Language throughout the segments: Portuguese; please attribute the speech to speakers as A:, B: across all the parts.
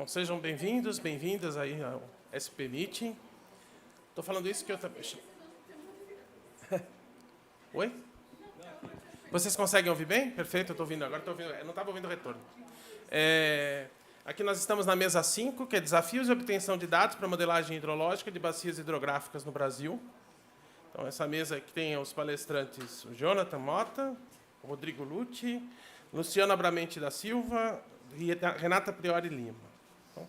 A: Bom, sejam bem-vindos, bem-vindas aí ao SP Meeting. Estou falando isso que eu também... Oi? Vocês conseguem ouvir bem? Perfeito, eu estou ouvindo. Agora estou ouvindo. Eu não estava ouvindo o retorno. Aqui nós estamos na mesa 5, que é desafios de obtenção de dados para modelagem hidrológica de bacias hidrográficas no Brasil. Então, essa mesa aqui tem os palestrantes o Jonathan Mota, o Rodrigo Lucci, Luciano Abramente da Silva e Renata Priori Lima. Então,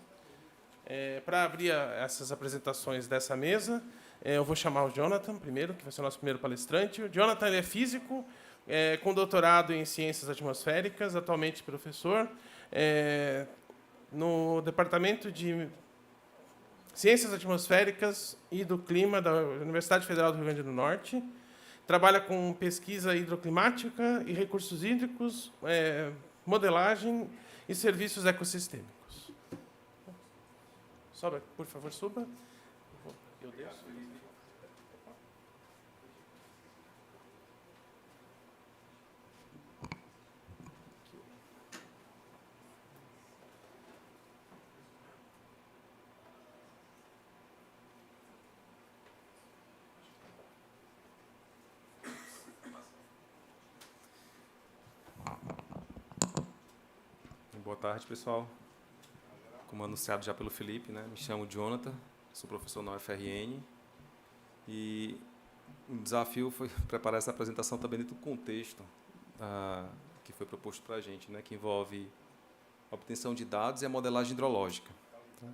A: para abrir essas apresentações dessa mesa, eu vou chamar o Jonathan primeiro, que vai ser o nosso primeiro palestrante. O Jonathan ele é físico, com doutorado em ciências atmosféricas, atualmente professor no Departamento de Ciências Atmosféricas e do Clima da Universidade Federal do Rio Grande do Norte. Trabalha com pesquisa hidroclimática e recursos hídricos, modelagem e serviços ecossistêmicos. Sobe, por favor, suba. Eu desço.
B: Boa tarde, pessoal. Como anunciado já pelo Felipe, né? Me chamo Jonathan, sou professor na UFRN. E o desafio foi preparar essa apresentação também dentro do contexto que foi proposto para a gente, né? Que envolve a obtenção de dados e a modelagem hidrológica. Tá?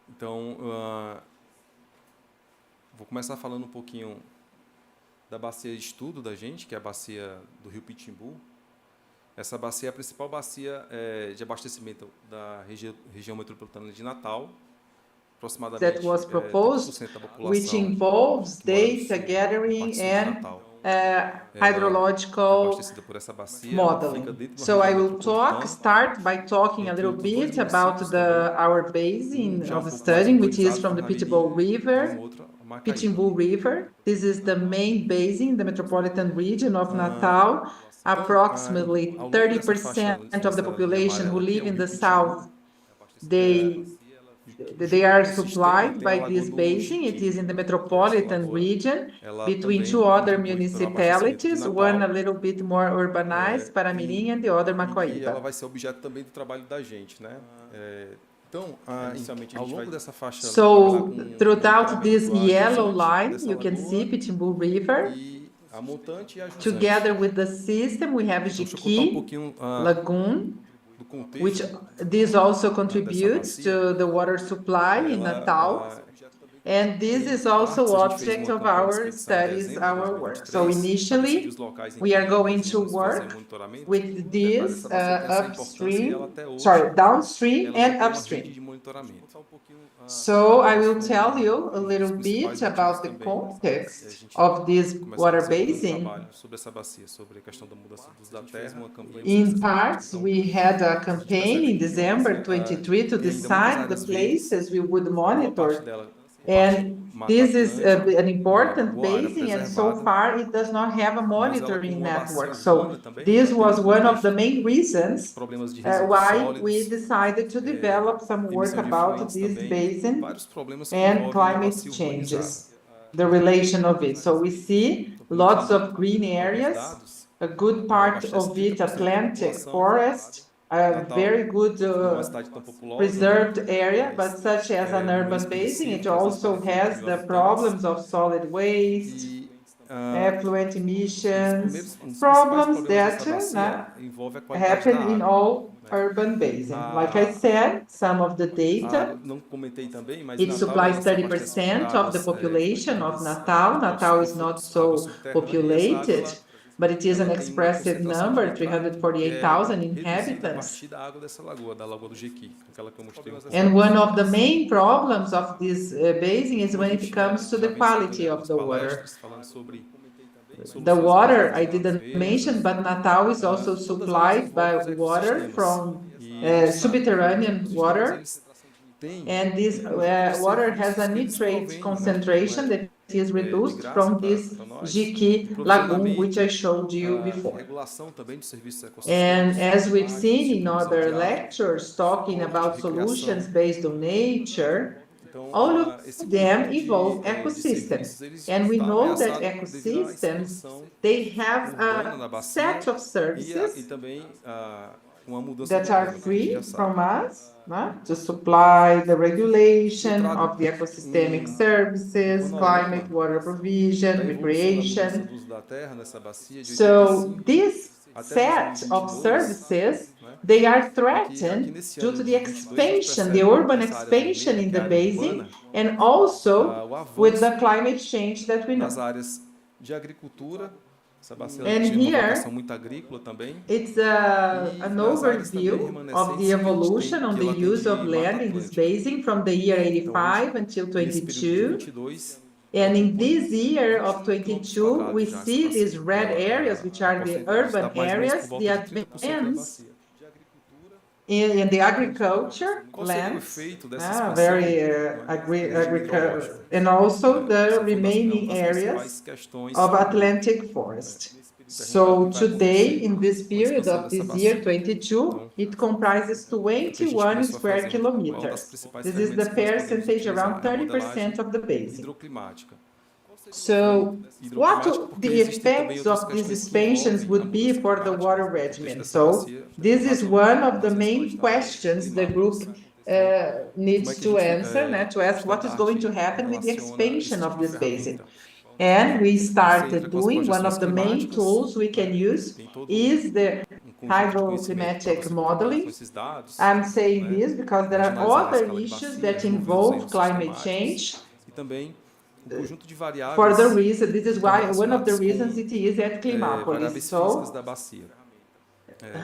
B: Então, vou começar falando um pouquinho da bacia de estudo da gente, que é a bacia do Rio Pitimbu. Essa bacia é a principal bacia de abastecimento da região metropolitana de Natal, aproximadamente
C: that was proposed,
B: 30% da população,
C: which involves data gathering and hydrological modeling. So I will start by talking a little bit about our basin of studying, which is from the Pitimbu River. This is the main basin, the metropolitan region of Natal. Approximately 30% of the population who live in the south, they are supplied by this basin. It is in the metropolitan region between two other municipalities, one a little bit more urbanized, Paramirim, and the other Macoíba.
B: E ela vai ser objeto também do trabalho da gente, né? Então, inicialmente, ao longo dessa faixa...
C: So, throughout this yellow line, you can see Pitimbu River. Together with the system, we have Jiqui Lagoon, which this also contributes to the water supply in Natal. And this is also object of our studies, our work. So initially, we are going to work with this downstream and upstream. So I will tell you a little bit about the context of this water basin. In parts, we had a campaign in December 23 to decide the places we would monitor. And this is an important basin, and so far it does not have a monitoring network. So this was one of the main reasons why we decided to develop some work about this basin and climate changes, the relation of it. So we see lots of green areas, a good part of it Atlantic forest, a very good preserved area, but such as an urban basin, it also has the problems of solid waste, effluent emissions, problems that happen in all urban basins. Like I said, some of the data, it supplies 30% of the population of Natal. Natal is not so populated, but it is an expressive number, 348,000 inhabitants. And one of the main problems of this basin is when it comes to the quality of the water. The water, I didn't mention, but Natal is also supplied by water from subterranean water. And this water has a nitrate concentration that is reduced from this Jiqui lagoon, which I showed you before.
B: Regulação também de serviços
C: And
B: ecossistêmicos.
C: as we've seen in other lectures talking about solutions based on nature, all of them involve ecosystems. And we know that ecosystems, they have a set of services that are free from us to supply the regulation of the ecosystemic services, climate, water provision, recreation. So this set of services, they are threatened due to the expansion, the urban expansion in the basin, and also with the climate change that we know. And here, it's an overview of the evolution on the use of land in this basin from the year 85 until 22. And in this year of 22, we see these red areas, which are the urban areas, the advance in the agriculture lands, and also the remaining areas of Atlantic forest. So today, in this period of this year 22, it comprises 21 square kilometers. This is the percentage, around 30% of the basin. So what the effects of these expansions would be for the water regimen? So this is one of the main questions the group needs to answer, to ask what is going to happen with the expansion of this basin. And we started doing, one of the main tools we can use is the hydroclimatic modeling. I'm saying this because there are other issues that involve climate change. For the reason, this is why one of the reasons it is at Climápolis. So,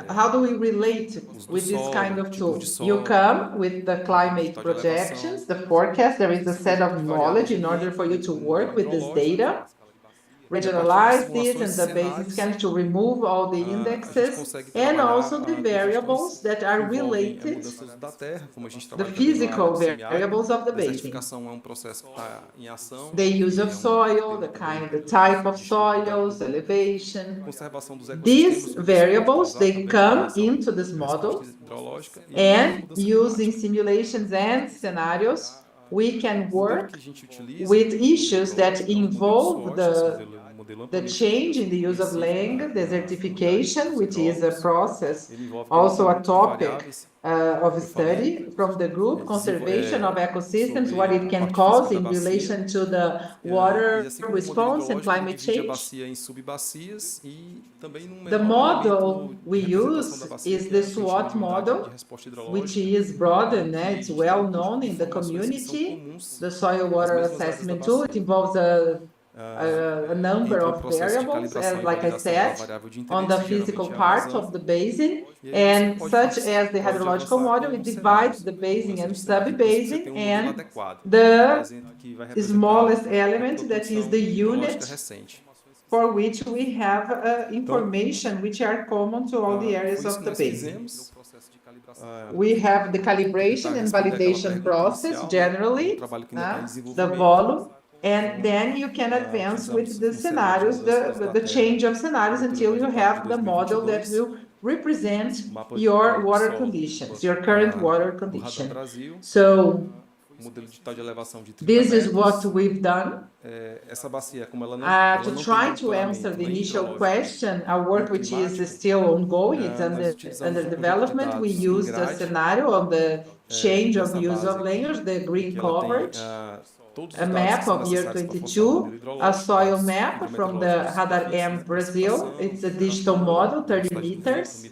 C: how do we relate with this kind of tool? You come with the climate projections, the forecast. There is a set of knowledge in order for you to work with this data, regionalize it, and the basis scan to remove all the indexes, and also the variables that are related, the physical variables of the basin. The use of soil, the type of soils, elevation. These variables, they come into this model, and using simulations and scenarios, we can work with issues that involve the change in the use of land, desertification, which is a process, also a topic of study from the group, conservation of ecosystems, what it can cause in relation to the water response and climate change. The model we use is the SWOT model, which is broad and it's well known in the community. The soil water assessment tool, it involves a number of variables, as like I said, on the physical part of the basin, and such as the hydrological model, it divides the basin and sub-basin, and the smallest element, that is the unit for which we have information which are common to all the areas of the basin. We have the calibration and validation process, generally, the volume, and then you can advance with the scenarios, the change of scenarios until you have the model that will represent your water conditions, your current water condition. So this is what we've done. To try to answer the initial question, our work which is still ongoing, it's under development. We used a scenario of the change of use of layers, the green coverage, a map of year 22, a soil map from the Radar M Brazil. It's a digital model, 30 meters.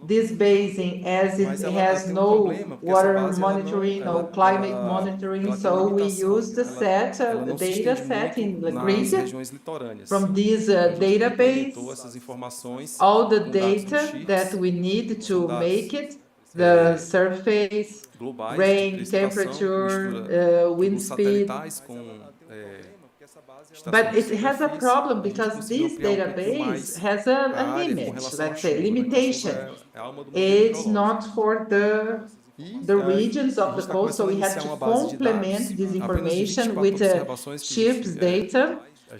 C: This basin, as it has no water monitoring, no climate monitoring, so we use the data set in the grid from this database, all the data that we need to make it, the surface, rain, temperature, wind speed. But it has a problem because this database has a limit, let's say, limitation. It's not for the the regions of the coast, so we had to complement this information with CHIPS data,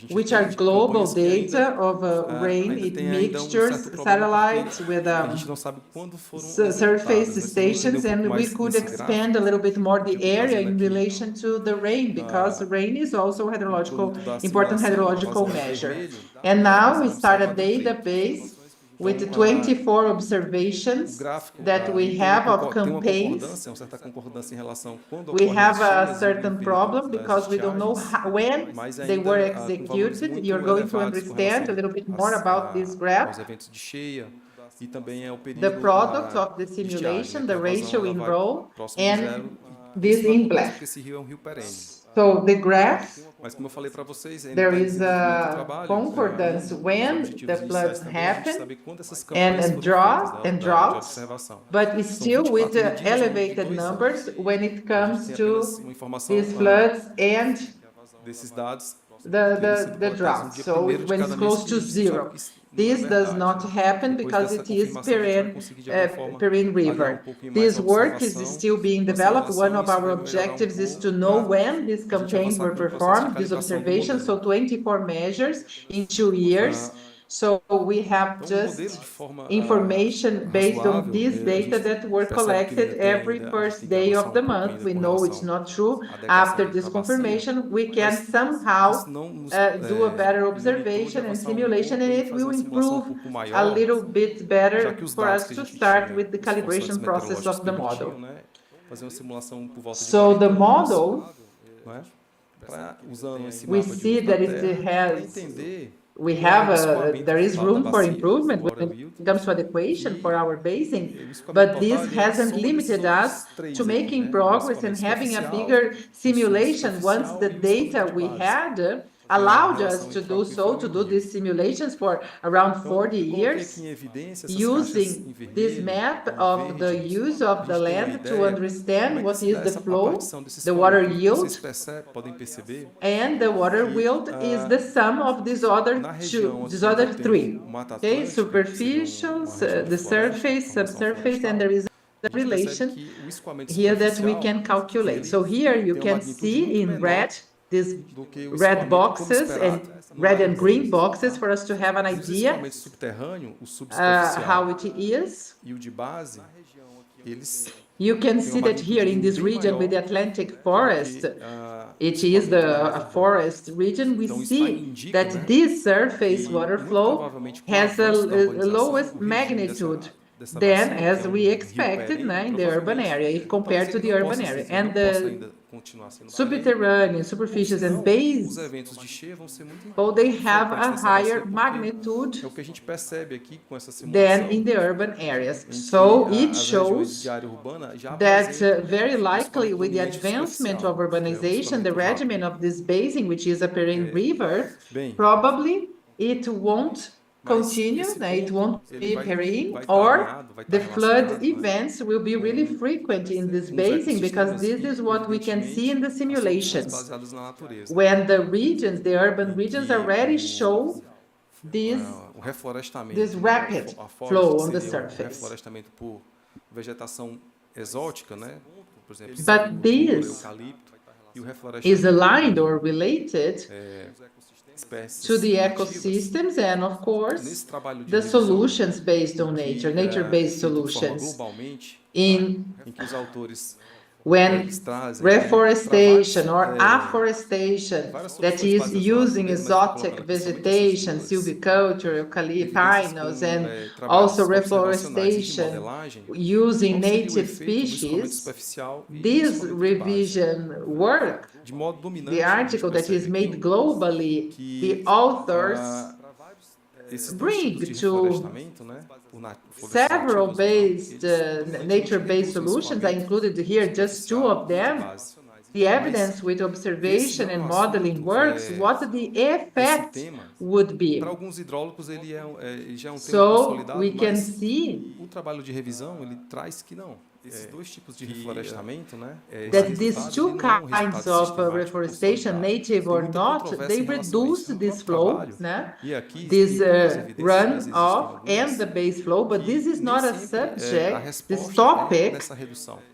C: which are global data of rain, it mixtures, satellites with surface stations, and we could expand a little bit more the area in relation to the rain, because rain is also important hydrological measure. And now we start a database with 24 observations that we have of campaigns. We have a certain problem because we don't know when they were executed. You're going to understand a little bit more about this graph. The product of the simulation, the ratio in row, and this in black. So the graph, there is a concordance when the floods happen and droughts, but still with elevated numbers when it comes to these floods and the drought. So when it's close to zero. This does not happen because it is Perrine River. This work is still being developed. One of our objectives is to know when these campaigns were performed, these observations, so 24 measures in 2 years. So we have just information based on these data that were collected every first day of the month. We know it's not true. After this confirmation, we can somehow do a better observation and simulation, and it will improve a little bit better for us to start with the calibration process of the model. So the model, we see that it has... there is room for improvement when it comes to adequation for our basing, but this hasn't limited us to making progress and having a bigger simulation once the data we had allowed us to do so, to do these simulations for around 40 years, using this map of the use of the land to understand what is the flow, the water yield, and the water yield is the sum of these other three. Okay, superficials, the surface, subsurface, and there is a relation here that we can calculate. So here you can see in red, these red boxes and red and green boxes for us to have an idea how it is. You can see that here in this region with the Atlantic forest, it is a forest region, we see that this surface water flow has a lowest magnitude than as we expected in the urban area, if compared to the urban area. And the subterranean, superficials, and base, they have a higher magnitude than in the urban areas. So it shows that very likely with the advancement of urbanization, the regimen of this basin, which is a Perrine River, probably it won't continue, it won't be Perrine, or the flood events will be really frequent in this basin, because this is what we can see in the simulations. When the regions, the urban regions already show this rapid flow on the surface. But this is aligned or related to the ecosystems and, of course, the solutions based on nature, nature-based solutions. When reforestation or afforestation, that is using exotic vegetation, silviculture, eucalyptus, and also reforestation using native species, this revision work, the article that is made globally, the authors bring to several nature-based solutions. I included here just 2 of them. The evidence with observation and modeling works, what the effect would be. So we can see that these 2 kinds of reforestation, native or not, they reduce this flow, this runoff and the base flow, but this is not a subject, this topic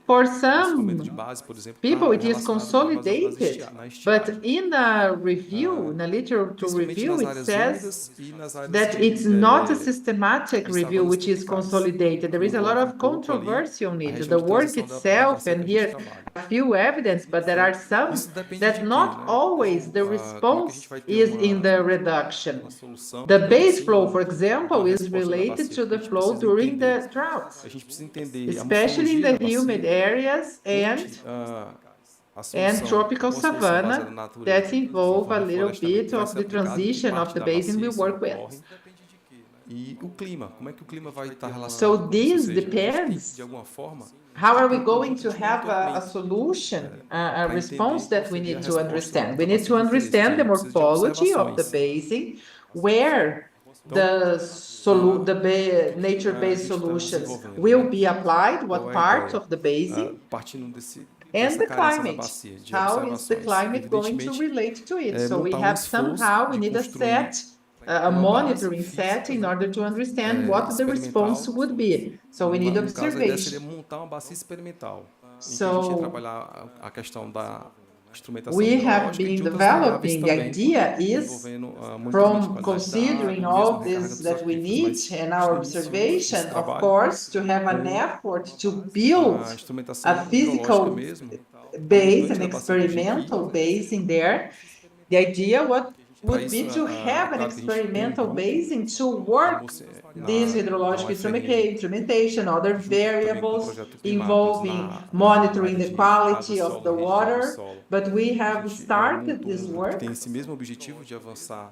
C: For
B: instrumento
C: some
B: de base, por exemplo,
C: people, it is
B: relacionado com a
C: consolidated,
B: na
C: but
B: estiagem.
C: in a review, in a literature
B: Principalmente
C: review,
B: nas
C: it
B: áreas
C: says
B: úmidas e nas áreas
C: that
B: que,
C: it's not a
B: de
C: systematic review
B: savanas
C: which is
B: tropicais,
C: consolidated. There
B: que
C: is a lot
B: envolve
C: of
B: pouco ali
C: controversy on
B: a
C: it.
B: região
C: The
B: de
C: work
B: transição da
C: itself,
B: bacia que
C: and
B: a gente
C: here
B: trabalha.
C: a few evidence, but there are some
B: Isso depende
C: that
B: de quê,
C: not
B: né?
C: always the
B: Como é que a
C: response
B: gente vai ter
C: is in the reduction.
B: uma solução
C: The
B: para
C: base
B: assim,
C: flow, for
B: uma
C: example, is
B: resposta da
C: related
B: bacia?
C: to
B: Porque a
C: the
B: gente
C: flow
B: precisa
C: during
B: entender.
C: the droughts,
B: A gente precisa entender a
C: especially in
B: morfologia
C: the
B: da
C: humid
B: bacia
C: areas
B: a
C: and
B: solução,
C: tropical
B: uma solução baseada na
C: savanna
B: natureza,
C: that involve a
B: conforme o
C: little
B: florestamento
C: bit
B: vai
C: of
B: ser
C: the
B: aplicado em que
C: transition
B: parte
C: of the
B: da
C: basin
B: bacia
C: we
B: isso
C: work with.
B: ocorre. E o clima, como é que o clima vai estar
C: So
B: relacionado com isso? Ou
C: this
B: seja, a gente tem que,
C: depends.
B: de alguma forma,
C: How are we
B: ter um
C: going
B: conjunto
C: to
B: de
C: have a
B: monitoramento
C: solution, a
B: para
C: response
B: entender qual
C: that we
B: seria a
C: need to
B: resposta
C: understand?
B: da
C: We need
B: bacia
C: to
B: de interesse. Ou seja,
C: understand
B: a
C: the
B: gente precisa de
C: morphology of the
B: observações.
C: basin, where the nature-based
B: A gente está
C: solutions
B: desenvolvendo,
C: will
B: né?
C: be applied,
B: Qual
C: what
B: é a
C: part
B: ideia?
C: of the basin,
B: Partindo
C: and
B: dessa
C: the
B: carência da
C: climate.
B: bacia, de
C: How is the
B: observações.
C: climate going to
B: Evidentemente,
C: relate to it? So we
B: montar
C: have
B: esforço
C: somehow, we
B: de
C: need a
B: construir
C: set, a
B: uma base
C: monitoring
B: física,
C: set in
B: né,
C: order to understand what the
B: experimental.
C: response would be. So we need
B: No caso, a ideia seria
C: observation.
B: montar uma bacia experimental, em que a gente ia
C: So
B: trabalhar a questão da instrumentação
C: we have
B: hidrológica e
C: been
B: de outras variáveis
C: developing, the
B: também,
C: idea is
B: envolvendo monitoramento de
C: from
B: qualidade da água,
C: considering
B: mesmo
C: all
B: recarga
C: this
B: dos
C: that we
B: aquíferos.
C: need
B: Mas
C: and
B: a
C: our
B: gente inicia esse
C: observation, of
B: trabalho
C: course, to have an
B: com
C: effort to build
B: a
C: a
B: instrumentação hidrológica
C: physical
B: mesmo, a
C: base,
B: montante
C: an
B: da bacia que a gente
C: experimental
B: cria.
C: base in there. The idea
B: Para
C: would
B: isso,
C: be to have an
B: claro que a gente tem
C: experimental
B: grupo,
C: basin to
B: como
C: work this
B: na
C: hydrologic
B: UFRN,
C: instrumentation, other
B: junto também com o
C: variables
B: projeto Climápolis,
C: involving
B: na
C: monitoring
B: área
C: the
B: de água,
C: quality of
B: solo,
C: the
B: rede de água e
C: water.
B: solo.
C: But we
B: A
C: have
B: gente
C: started
B: montou
C: this
B: um grupo que tem
C: work
B: esse mesmo objetivo de avançar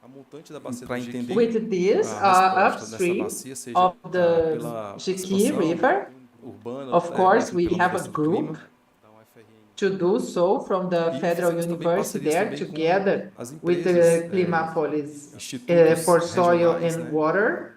B: a montante da bacia para entender
C: with this
B: a resposta dessa
C: upstream
B: bacia, seja
C: of the
B: pela
C: Jiqui
B: expansão
C: River.
B: urbana,
C: Of course,
B: mesmo
C: we
B: pela
C: have a
B: mudança do
C: group
B: clima.
C: to do so from the
B: E
C: Federal
B: fizemos também
C: University
B: parcerias
C: there
B: também com
C: together
B: as
C: with
B: empresas,
C: the Climapolis
B: institutos
C: for soil
B: regionais,
C: and
B: né,
C: water.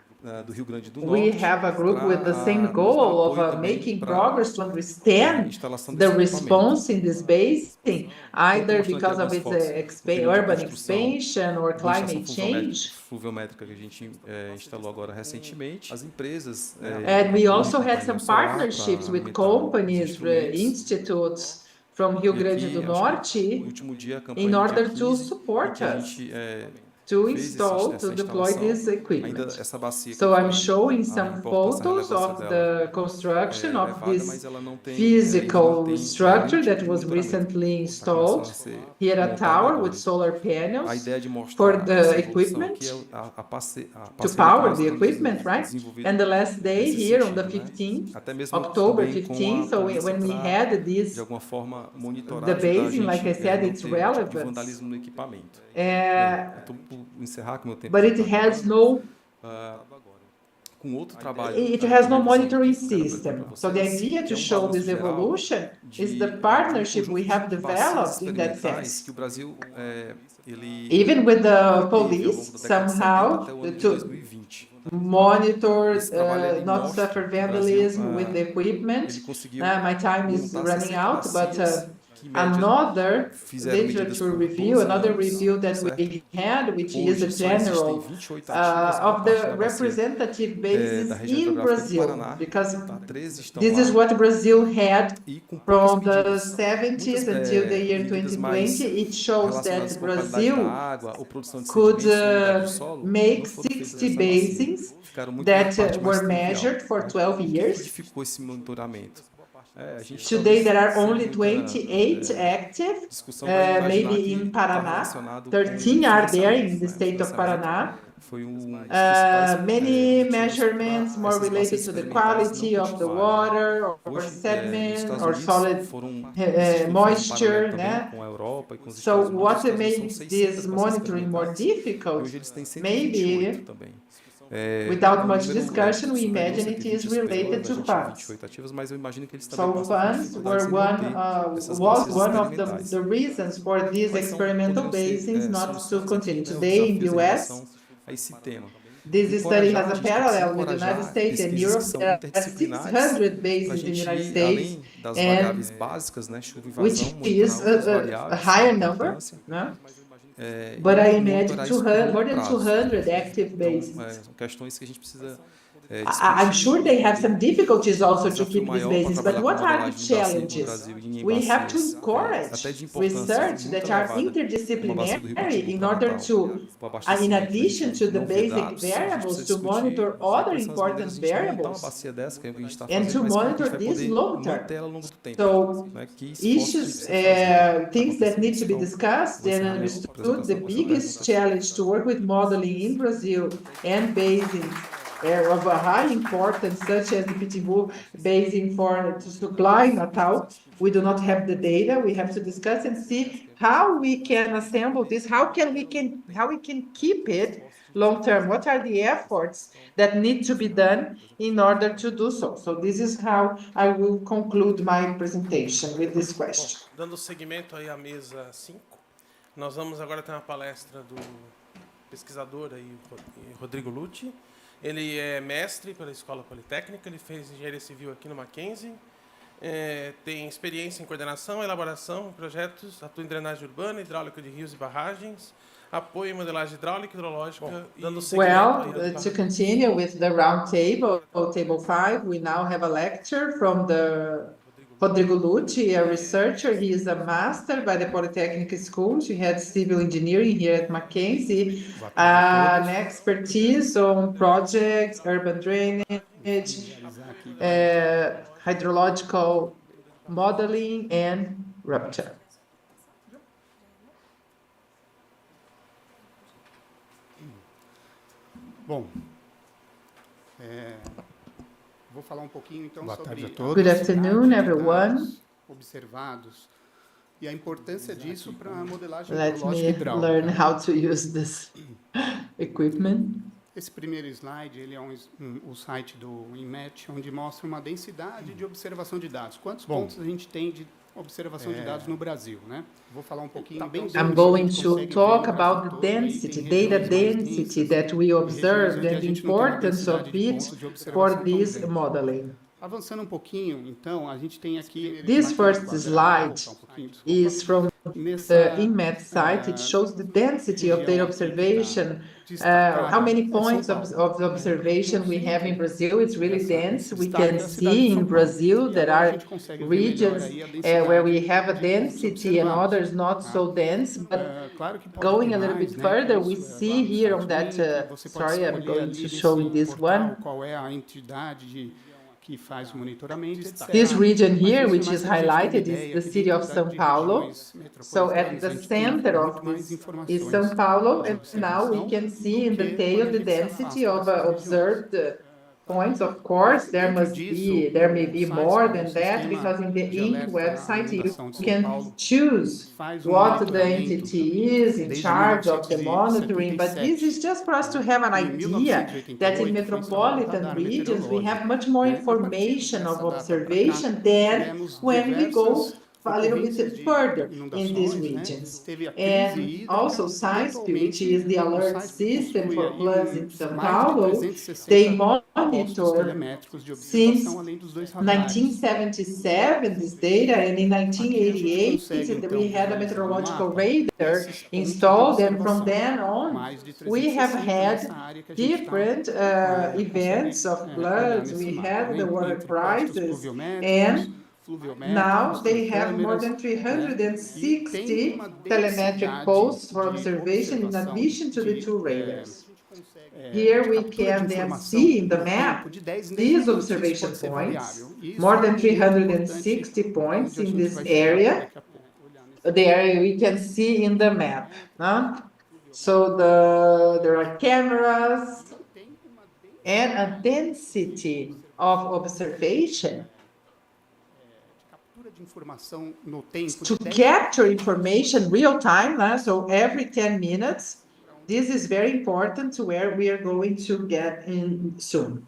B: do Rio Grande do
C: We
B: Norte,
C: have a group with the same
B: para nos dar
C: goal
B: apoio
C: of
B: também
C: making
B: para
C: progress to understand
B: instalação
C: the
B: desse equipamento.
C: response in this basin,
B: Então,
C: either
B: mostrando aqui
C: because of
B: algumas
C: its
B: fotos do período de
C: urban
B: construção
C: expansion or
B: de uma estação
C: climate change.
B: fluviométrica que a gente instalou agora recentemente. As empresas
C: And we also
B: colocam
C: had
B: painel
C: some
B: solar
C: partnerships
B: para
C: with
B: alimentar os
C: companies,
B: instrumentos.
C: institutes from Rio
B: E
C: Grande
B: aqui,
C: do
B: acho que no
C: Norte
B: último dia, a
C: in
B: campanha do
C: order
B: dia
C: to
B: 15, em
C: support
B: que a
C: us
B: gente
C: to
B: fez
C: install,
B: essa
C: to deploy
B: instalação.
C: this
B: Ainda
C: equipment.
B: essa bacia que
C: So
B: eu
C: I'm
B: falei,
C: showing
B: a
C: some
B: importância, a
C: photos
B: relevância
C: of
B: dela
C: the construction of
B: elevada, mas
C: this
B: ela não tem,
C: physical
B: nenhum
C: structure
B: tipo
C: that
B: de
C: was
B: monitoramento.
C: recently
B: Está começando
C: installed
B: a ser
C: here at
B: montado
C: tower
B: agora.
C: with solar
B: A
C: panels
B: ideia de
C: for
B: mostrar
C: the
B: essa evolução aqui
C: equipment,
B: é a parceria
C: to
B: que
C: power
B: nós
C: the
B: temos
C: equipment, right?
B: desenvolvido
C: And the last day
B: nesse
C: here on the
B: sentido, né?
C: 15th,
B: Até mesmo
C: October
B: também com a
C: 15th, so
B: polícia
C: when we
B: para,
C: had
B: de
C: this,
B: alguma forma, monitorar,
C: the
B: ajudar a
C: basin, like I
B: gente
C: said,
B: não
C: it's
B: ter um tipo de
C: relevance.
B: vandalismo no equipamento. Bem,
C: Uh,
B: eu estou por encerrar, que meu tempo
C: but
B: já
C: it
B: está
C: has
B: acabando.
C: no
B: Com outro trabalho
C: It
B: de
C: has no
B: revisão do
C: monitoring
B: que eu quero apresentar
C: system.
B: para
C: So the
B: vocês,
C: idea
B: que
C: to
B: é
C: show
B: balanço
C: this
B: geral
C: evolution is the
B: de
C: partnership
B: conjunto
C: we have
B: de bacias
C: developed in that
B: experimentais
C: sense.
B: que o Brasil ele
C: Even with the
B: teve ao longo
C: police,
B: da década de 70 até
C: somehow,
B: o ano de
C: to
B: 2020.
C: monitor
B: Esse trabalho ele
C: not to
B: mostra
C: suffer
B: que o Brasil
C: vandalism with the equipment.
B: ele conseguiu
C: My time is
B: montar
C: running
B: 60
C: out, but
B: bacias que, em média,
C: another
B: fizeram medidas
C: literature
B: por
C: review,
B: 12
C: another
B: anos,
C: review that
B: certo?
C: we had, which is a
B: Hoje só existem
C: general
B: 28 ativas, boa
C: of
B: parte
C: the
B: da bacia
C: representative
B: da
C: bases
B: região
C: in
B: geográfica do
C: Brazil,
B: Paraná,
C: because
B: 13 estão
C: this is
B: lá,
C: what Brazil had
B: e com poucas
C: from the
B: medidas.
C: 70s until the year
B: Medidas
C: 2020.
B: mais
C: It shows
B: relacionadas
C: that
B: com a qualidade da
C: Brazil
B: água ou produção de
C: could
B: sedimentos na umidade do solo,
C: make
B: não foram feitas
C: 60
B: nessa bacia.
C: basins
B: Ficaram muito na
C: that
B: parte mais
C: were measured
B: trivial,
C: for
B: né?
C: 12
B: O que
C: years.
B: dificultou esse monitoramento? A gente
C: Today
B: talvez,
C: there are
B: sem
C: only
B: muita
C: 28 active,
B: discussão, vai imaginar
C: maybe
B: que
C: in
B: está
C: Paraná.
B: relacionado
C: 13
B: com
C: are there in
B: financiamento,
C: the
B: né?
C: state of
B: Financiamento
C: Paraná.
B: foi dos principais
C: Many
B: motivos
C: measurements
B: para
C: more
B: essas
C: related
B: bacias
C: to the
B: experimentais
C: quality
B: não
C: of the
B: continuarem, né?
C: water or
B: Hoje, nos
C: sediment
B: Estados
C: or
B: Unidos,
C: solid
B: existe um
C: moisture,
B: paralelo também
C: né?
B: com a Europa e com os
C: So
B: Estados Unidos.
C: what
B: Os Estados Unidos são
C: makes
B: 600
C: this
B: bacias
C: monitoring more
B: experimentais, e
C: difficult?
B: hoje eles têm 128
C: Maybe
B: também.
C: without much
B: número
C: discussion, we
B: superior,
C: imagine it
B: 120
C: is
B: superior,
C: related
B: a
C: to
B: gente tem
C: funds.
B: 28 ativas, mas eu imagino que eles também
C: So
B: passam por
C: funds
B: dificuldades
C: were
B: em manter essas
C: was
B: bacias
C: one of
B: experimentais.
C: the reasons for these
B: Quais são,
C: experimental
B: poderiam ser,
C: basins not to
B: soluções
C: continue.
B: aqui, né, os
C: Today in the
B: desafios em
C: US,
B: relação a esse tema?
C: this study
B: Encorajar,
C: has
B: a
C: a
B: gente tem que se
C: parallel with the United
B: encorajar
C: States and
B: pesquisas que
C: Europe.
B: são
C: There are
B: interdisciplinares
C: 600
B: para a
C: bases in the
B: gente
C: United
B: ir
C: States,
B: além das
C: and
B: variáveis básicas, né, chuva e
C: which
B: vazão, monitorar
C: is
B: outras
C: a
B: variáveis
C: higher
B: de
C: number,
B: importância,
C: no?
B: e
C: But I imagine
B: monitorar isso por longo
C: more than
B: prazo.
C: 200 active
B: Então,
C: basins.
B: são questões que a gente precisa
C: I'm sure they have some difficulties also to keep these bases, but what are the challenges? We have to encourage research that are interdisciplinary in order to, in addition to the basic variables, to monitor other important variables and to monitor this long term. So issues, things that need to be discussed and understood, the biggest challenge to work with modeling in Brazil and basins of a high importance, such as the Pitbull Basin to supply Natal. We do not have the data. We have to discuss and see how we can assemble this, how we can keep it long term. What are the efforts that need to be done in order to do so? So this is how I will conclude my presentation with this question.
A: Bom, dando seguimento aí à mesa 5, nós vamos agora ter uma palestra do pesquisador aí, Rodrigo Lucci. Ele é mestre pela Escola Politécnica, ele fez engenharia civil aqui no Mackenzie, tem experiência em coordenação, elaboração de projetos, atua em drenagem urbana, hidráulica de rios e barragens, apoio em modelagem hidráulica, hidrológica, dando seguimento.
C: Well, to continue with the round table, table 5, we now have a lecture from the Rodrigo Lucci, a researcher. He is a master by the Polytechnic School. He had civil engineering here at Mackenzie, an expertise on projects, urban drainage, hydrological modeling, and rupture.
D: Bom, vou falar pouquinho então sobre a
C: todos. Good afternoon, everyone.
D: Observados e a importância disso para a modelagem
C: Let me
D: hidrológica
C: learn how to use this equipment.
D: Esse primeiro slide, ele é o site do INMET, onde mostra uma densidade de observação de dados. Quantos pontos a gente tem de observação de dados no Brasil, né? Vou falar pouquinho bem.
C: I'm going to talk about the density, data density that we observed and the importance of it for this modeling.
D: Avançando pouquinho, então, a gente tem aqui.
C: This first slide is from the INMET site. It shows the density of data observation, how many points of observation we have in Brazil. It's really dense. We can see in Brazil there are regions where we have a density and others not so dense, but going a little bit further, we see here on that, sorry, I'm going to show in this one. This region here, which is highlighted, is the city of São Paulo. So at the center of this is São Paulo, and now we can see in detail the density of observed points. Of course, there may be more than that, because in the INC website you can choose what the entity is in charge of the monitoring, but this is just for us to have an idea that in metropolitan regions we have much more information of observation than when we go a little bit further in these regions. And also SAISP, which is the alert system for floods in São Paulo, they monitor since 1977 this data, and in 1988 we had a meteorological radar installed, and from then on we have had different events of floods. We had the water crisis, and now they have more than 360 telemetric posts for observation in addition to the two radars. Here we can then see in the map these observation points, more than 360 points in this area. There we can see in the map. So there are cameras and a density of observation to capture information real time, so every 10 minutes. This is very important to where we are going to get in soon.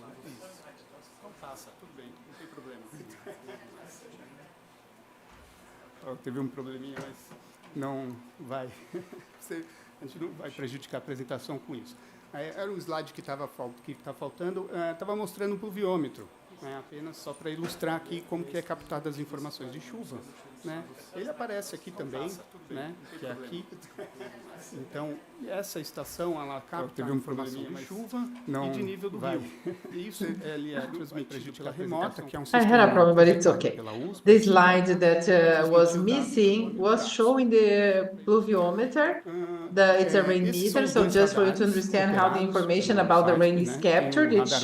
D: Não passa, tudo bem, não tem problema. Teve um probleminha, mas não vai. A gente não vai prejudicar a apresentação com isso. Era um slide que está faltando, estava mostrando o pluviômetro, né, apenas só para ilustrar aqui como que é captada as informações de chuva. Né? Ele aparece aqui também, né, que é aqui. Então, essa estação, ela capta a informação de chuva e de nível do rio. E isso ele é transmitido pela remota, que é um sistema...
C: I had a problem, but it's okay. The slide that was missing was showing the pluviometer. It's a rain meter, so just for you to understand how the information about the rain is captured, it's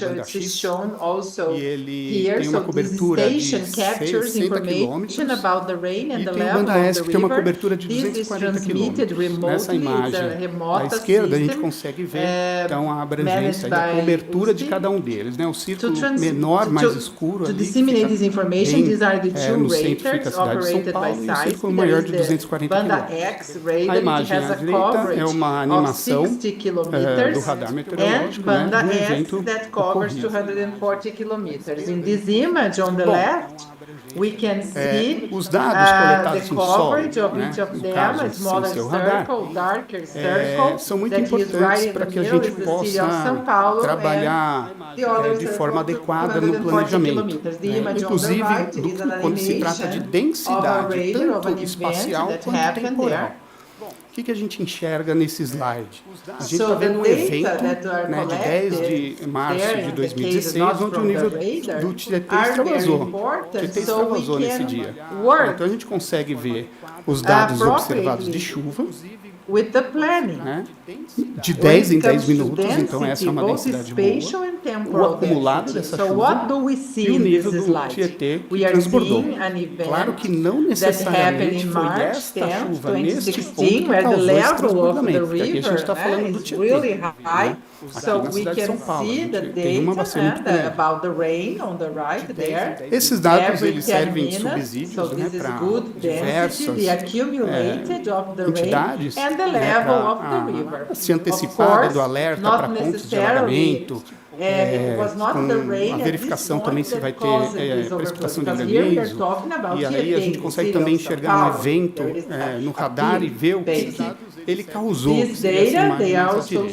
C: shown also here. So this station captures information about the rain and the level of the river. This is transmitted remotely.
D: Imagem à esquerda, a gente consegue ver então a abrangência e a cobertura de cada um deles, né? O círculo menor, mais escuro ali, no centro fica a cidade de São Paulo, e o círculo maior de 240 quilômetros. A imagem à direita é uma animação do radar meteorológico, né, do evento ocorrido.
C: In this image on the left, we can see
D: os dados coletados
C: the
D: em solo,
C: coverage of
D: né,
C: each of
D: no
C: them,
D: caso,
C: a smaller
D: sem seu radar,
C: circle, darker circle,
D: são muito
C: that is
D: importantes
C: right in
D: para
C: the
D: que a
C: middle
D: gente
C: is the city of São
D: possa
C: Paulo,
D: trabalhar
C: the other
D: de
C: circle,
D: forma adequada no
C: 240
D: planejamento.
C: kilometers. The image on the
D: Inclusive,
C: right is an
D: quando se trata de
C: animation
D: densidade,
C: of a radar, of an
D: tanto
C: event
D: espacial
C: that
D: quanto
C: happened
D: temporal.
C: there.
D: O que a gente enxerga nesse slide? A gente está
C: So
D: vendo um
C: the
D: evento,
C: data that are
D: né, de 10
C: collected
D: de março
C: there,
D: de
C: in the
D: 2016,
C: case not
D: onde o
C: from
D: nível
C: the radar,
D: do Tietê
C: are very
D: extravasou.
C: important,
D: Tietê
C: so we
D: extravasou nesse
C: can
D: dia.
C: work
D: Então a gente consegue ver os dados observados de chuva,
C: with the planning.
D: né, de 10 em 10 minutos, então essa é uma
C: both
D: densidade
C: spatial
D: boa.
C: and
D: O
C: temporal
D: acumulado
C: density.
D: dessa
C: So
D: chuva
C: what do we see
D: e o
C: in
D: nível
C: this
D: do
C: slide?
D: Tietê que
C: We are
D: transbordou.
C: seeing an event
D: Claro que não
C: that happened
D: necessariamente
C: in
D: foi
C: March
D: esta
C: 10,
D: chuva neste ponto
C: 2016,
D: que
C: where the
D: causou esse
C: level of the
D: transbordamento, porque aqui a gente
C: river
D: está falando do
C: is
D: Tietê.
C: really high.
D: Né?
C: So
D: Aqui na
C: we
D: cidade de
C: can
D: São Paulo, a
C: see the
D: gente tem uma bacia muito grande.
C: about the rain on the right there.
D: Esses dados
C: Every
D: eles
C: 10
D: servem de
C: minutes,
D: subsídios,
C: so
D: né,
C: this is
D: para
C: good density,
D: diversas
C: the accumulated of the rain
D: entidades,
C: and the
D: né,
C: level of the
D: para
C: river.
D: se
C: Of
D: antecipar
C: course,
D: do alerta
C: not
D: para pontos de
C: necessarily,
D: alagamento.
C: it was not the rain
D: A
C: at
D: verificação
C: this
D: também
C: point
D: se vai
C: that
D: ter
C: caused this
D: precipitação de
C: overflow, because here we are
D: granizo,
C: talking about
D: e aí a gente
C: Tietê,
D: consegue
C: city
D: também
C: of São
D: enxergar um
C: Paulo.
D: evento
C: There is
D: no
C: a
D: radar e ver o que
C: big
D: ele causou.
C: These data, they also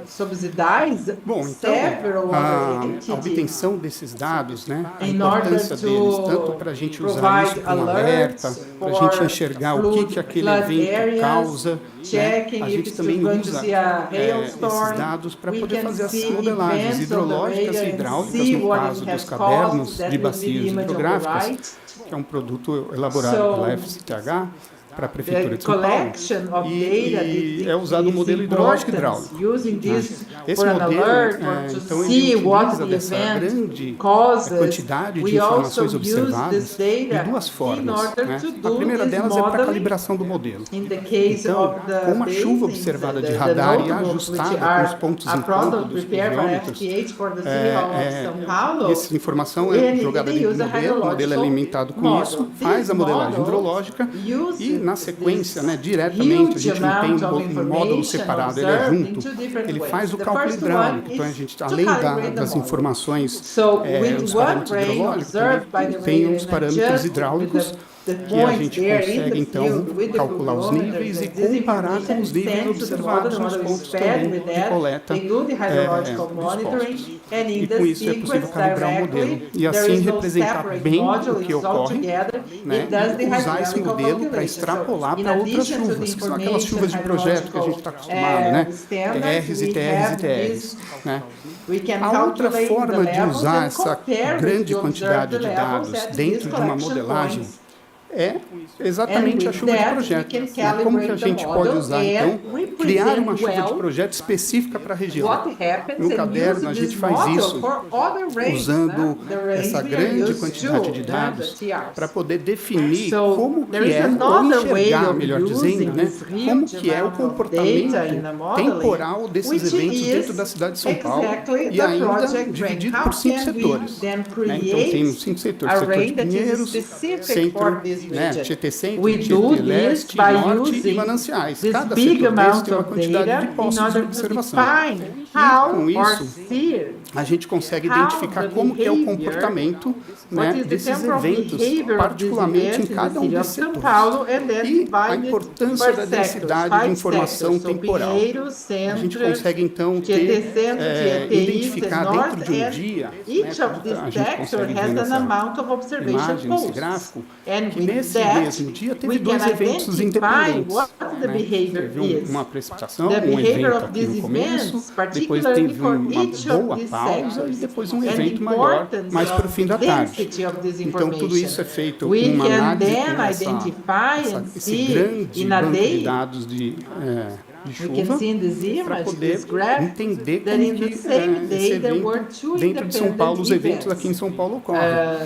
C: subsidize
D: Bom, então,
C: several other
D: a
C: entities
D: obtenção desses dados, né, a
C: in order
D: importância deles, tanto
C: to
D: para a gente usar isso
C: provide
D: como alerta,
C: alerts
D: para a gente
C: for
D: enxergar o que aquele
C: flood
D: evento
C: areas,
D: causa, né?
C: checking
D: A
C: if
D: gente
C: it's
D: também
C: going to
D: usa
C: see a
D: esses
C: hailstorm.
D: dados para
C: We
D: poder
C: can
D: fazer as
C: see
D: modelagens
C: events on the
D: hidrológicas
C: radar
D: e
C: and
D: hidráulicas,
C: see
D: no
C: what
D: caso
C: it
D: dos
C: has
D: cadernos
C: caused. That
D: de
C: will be the
D: bacias
C: image on the
D: hidrográficas,
C: right.
D: que é um produto elaborado
C: So,
D: pela FCTH, para a Prefeitura
C: The
D: de São Paulo,
C: collection of data
D: e é usado o modelo hidrológico hidráulico.
C: Using this
D: Esse
C: for an
D: modelo,
C: alert or to
D: então,
C: see
D: ele
C: what
D: utiliza
C: the
D: dessa
C: event
D: grande
C: causes.
D: quantidade de
C: We also
D: informações
C: use
D: observadas
C: this data
D: de duas
C: in
D: formas.
C: order
D: Né?
C: to
D: A
C: do
D: primeira
C: this
D: delas é para a
C: modeling.
D: calibração do modelo.
C: In the case
D: Então,
C: of the
D: com uma chuva
C: basins,
D: observada de
C: the
D: radar e
C: notables, which
D: ajustada com
C: are
D: os pontos
C: a
D: em
C: product
D: campo dos
C: prepared by
D: pluviômetros,
C: FPH for the City Hall of São Paulo,
D: essa informação é
C: ele
D: jogada dentro do
C: usa
D: modelo, o modelo é alimentado com
C: model.
D: isso, faz a
C: This
D: modelagem
C: model
D: hidrológica
C: uses
D: e, na sequência, né,
C: this
D: diretamente, a gente não tem
C: huge amount of
D: um módulo
C: information
D: separado, ele é
C: observed
D: junto,
C: in two different
D: ele
C: ways.
D: faz o
C: The
D: cálculo
C: first
D: hidráulico,
C: one
D: então a
C: is
D: gente,
C: to
D: além
C: calibrate the
D: das
C: model.
D: informações,
C: So, with
D: os
C: one
D: parâmetros
C: rain
D: hidrológicos,
C: observed by the
D: tem
C: radar
D: os
C: and
D: parâmetros
C: adjusted
D: hidráulicos
C: with the
D: que a
C: points
D: gente
C: there in
D: consegue,
C: the
D: então,
C: field with the
D: calcular os
C: pluviômeters,
D: níveis e
C: this
D: comparar com
C: information
D: os
C: is
D: níveis
C: sent to the
D: observados
C: model,
D: nos
C: the model is
D: pontos
C: fed
D: também
C: with
D: de
C: that.
D: coleta
C: They do the hydrological
D: dos
C: monitoring,
D: postos.
C: and in
D: E
C: the
D: com isso é possível
C: sequence
D: calibrar o modelo
C: directly,
D: e
C: there
D: assim
C: is no
D: representar
C: separate
D: bem
C: module,
D: o que
C: it's all
D: ocorre,
C: together.
D: né,
C: It does the
D: e usar esse
C: hydrological
D: modelo para
C: calculation.
D: extrapolar
C: So, in
D: para outras
C: addition to the
D: chuvas, que são aquelas chuvas de
C: information
D: projeto que a gente está acostumado, né?
C: standards,
D: TRs e
C: we
D: TRs e
C: have
D: TRs.
C: this.
D: Né?
C: We can
D: A outra
C: calculate
D: forma
C: the
D: de
C: levels
D: usar
C: and
D: essa
C: compare
D: grande
C: with the
D: quantidade
C: observed
D: de
C: levels
D: dados
C: at
D: dentro
C: these
D: de uma
C: collection
D: modelagem
C: points.
D: é exatamente
C: And
D: a
C: with
D: chuva de
C: that,
D: projeto.
C: we can
D: Né? Como que a
C: calibrate the
D: gente pode
C: model
D: usar,
C: and
D: então, criar
C: represent
D: uma chuva de
C: well
D: projeto específica para a região.
C: what happens
D: No
C: and
D: caderno,
C: use
D: a gente
C: this
D: faz
C: model
D: isso
C: for other rains,
D: usando
C: the rains
D: essa
C: we are
D: grande
C: used
D: quantidade
C: to,
D: de
C: the
D: dados
C: TRs.
D: para poder definir
C: So,
D: como
C: there
D: que
C: is
D: é, ou
C: another way
D: enxergar,
C: of
D: melhor
C: using
D: dizendo, né,
C: this huge
D: como que é o
C: amount of
D: comportamento
C: data in the modeling,
D: temporal desses
C: which
D: eventos
C: is
D: dentro da cidade de São Paulo
C: exactly
D: e
C: the
D: ainda
C: project
D: dividido
C: rain.
D: por
C: How
D: 5
C: can we
D: setores.
C: then
D: Né? Então,
C: create
D: tem os 5 setores,
C: a
D: setor de
C: rain that is
D: Pinheiros,
C: specific
D: centro
C: for this
D: né? Tietê Centro,
C: We
D: Tietê
C: do this
D: Leste,
C: by
D: Norte e
C: using
D: mananciais.
C: this
D: Cada
C: big
D: setor desse
C: amount
D: tem uma
C: of
D: quantidade
C: data
D: de
C: in
D: postos de
C: order to
D: observação.
C: define
D: E
C: how
D: com
C: or
D: isso,
C: see
D: a gente consegue
C: how
D: identificar
C: the
D: como que é o
C: behavior,
D: comportamento, né,
C: what is the
D: desses
C: temporal
D: eventos,
C: behavior of these
D: particularmente em
C: events in the
D: cada um
C: city of
D: desses
C: São
D: setores.
C: Paulo, and then
D: E a
C: divide it
D: importância
C: for
D: da
C: sectors,
D: densidade de
C: 5
D: informação
C: sectors. So
D: temporal.
C: Pinheiro,
D: A gente
C: Centro,
D: consegue, então,
C: Tietê
D: ter,
C: Centro, Tietê East
D: identificar
C: and
D: dentro
C: North,
D: de um
C: and
D: dia,
C: each
D: né,
C: of these
D: a gente
C: sectors
D: consegue ver
C: has an
D: nessa
C: amount of observation
D: imagem, nesse
C: posts.
D: gráfico,
C: And
D: que
C: with
D: nesse
C: that,
D: mesmo dia teve
C: we
D: dois
C: can
D: eventos
C: identify
D: independentes.
C: what the
D: Né?
C: behavior
D: Teve
C: is.
D: uma precipitação,
C: The
D: um
C: behavior
D: evento
C: of
D: aqui no
C: these
D: começo,
C: events,
D: depois
C: particularly
D: teve
C: for
D: uma
C: each of
D: boa
C: these
D: pausa e
C: sectors,
D: depois um
C: and
D: evento maior,
C: importance
D: mais para o
C: of
D: fim da tarde.
C: density of this
D: Então, tudo isso
C: information.
D: é feito
C: We
D: uma
C: can
D: análise
C: then
D: com
C: identify and
D: esse
C: see
D: grande
C: in a
D: banco de
C: day.
D: dados de
C: We can
D: chuva,
C: see in this
D: para
C: image,
D: poder
C: this graph,
D: entender
C: that
D: como
C: in the
D: que
C: same
D: esse
C: day there were
D: evento,
C: two
D: dentro de São Paulo, os
C: independent
D: eventos aqui em São Paulo ocorrem.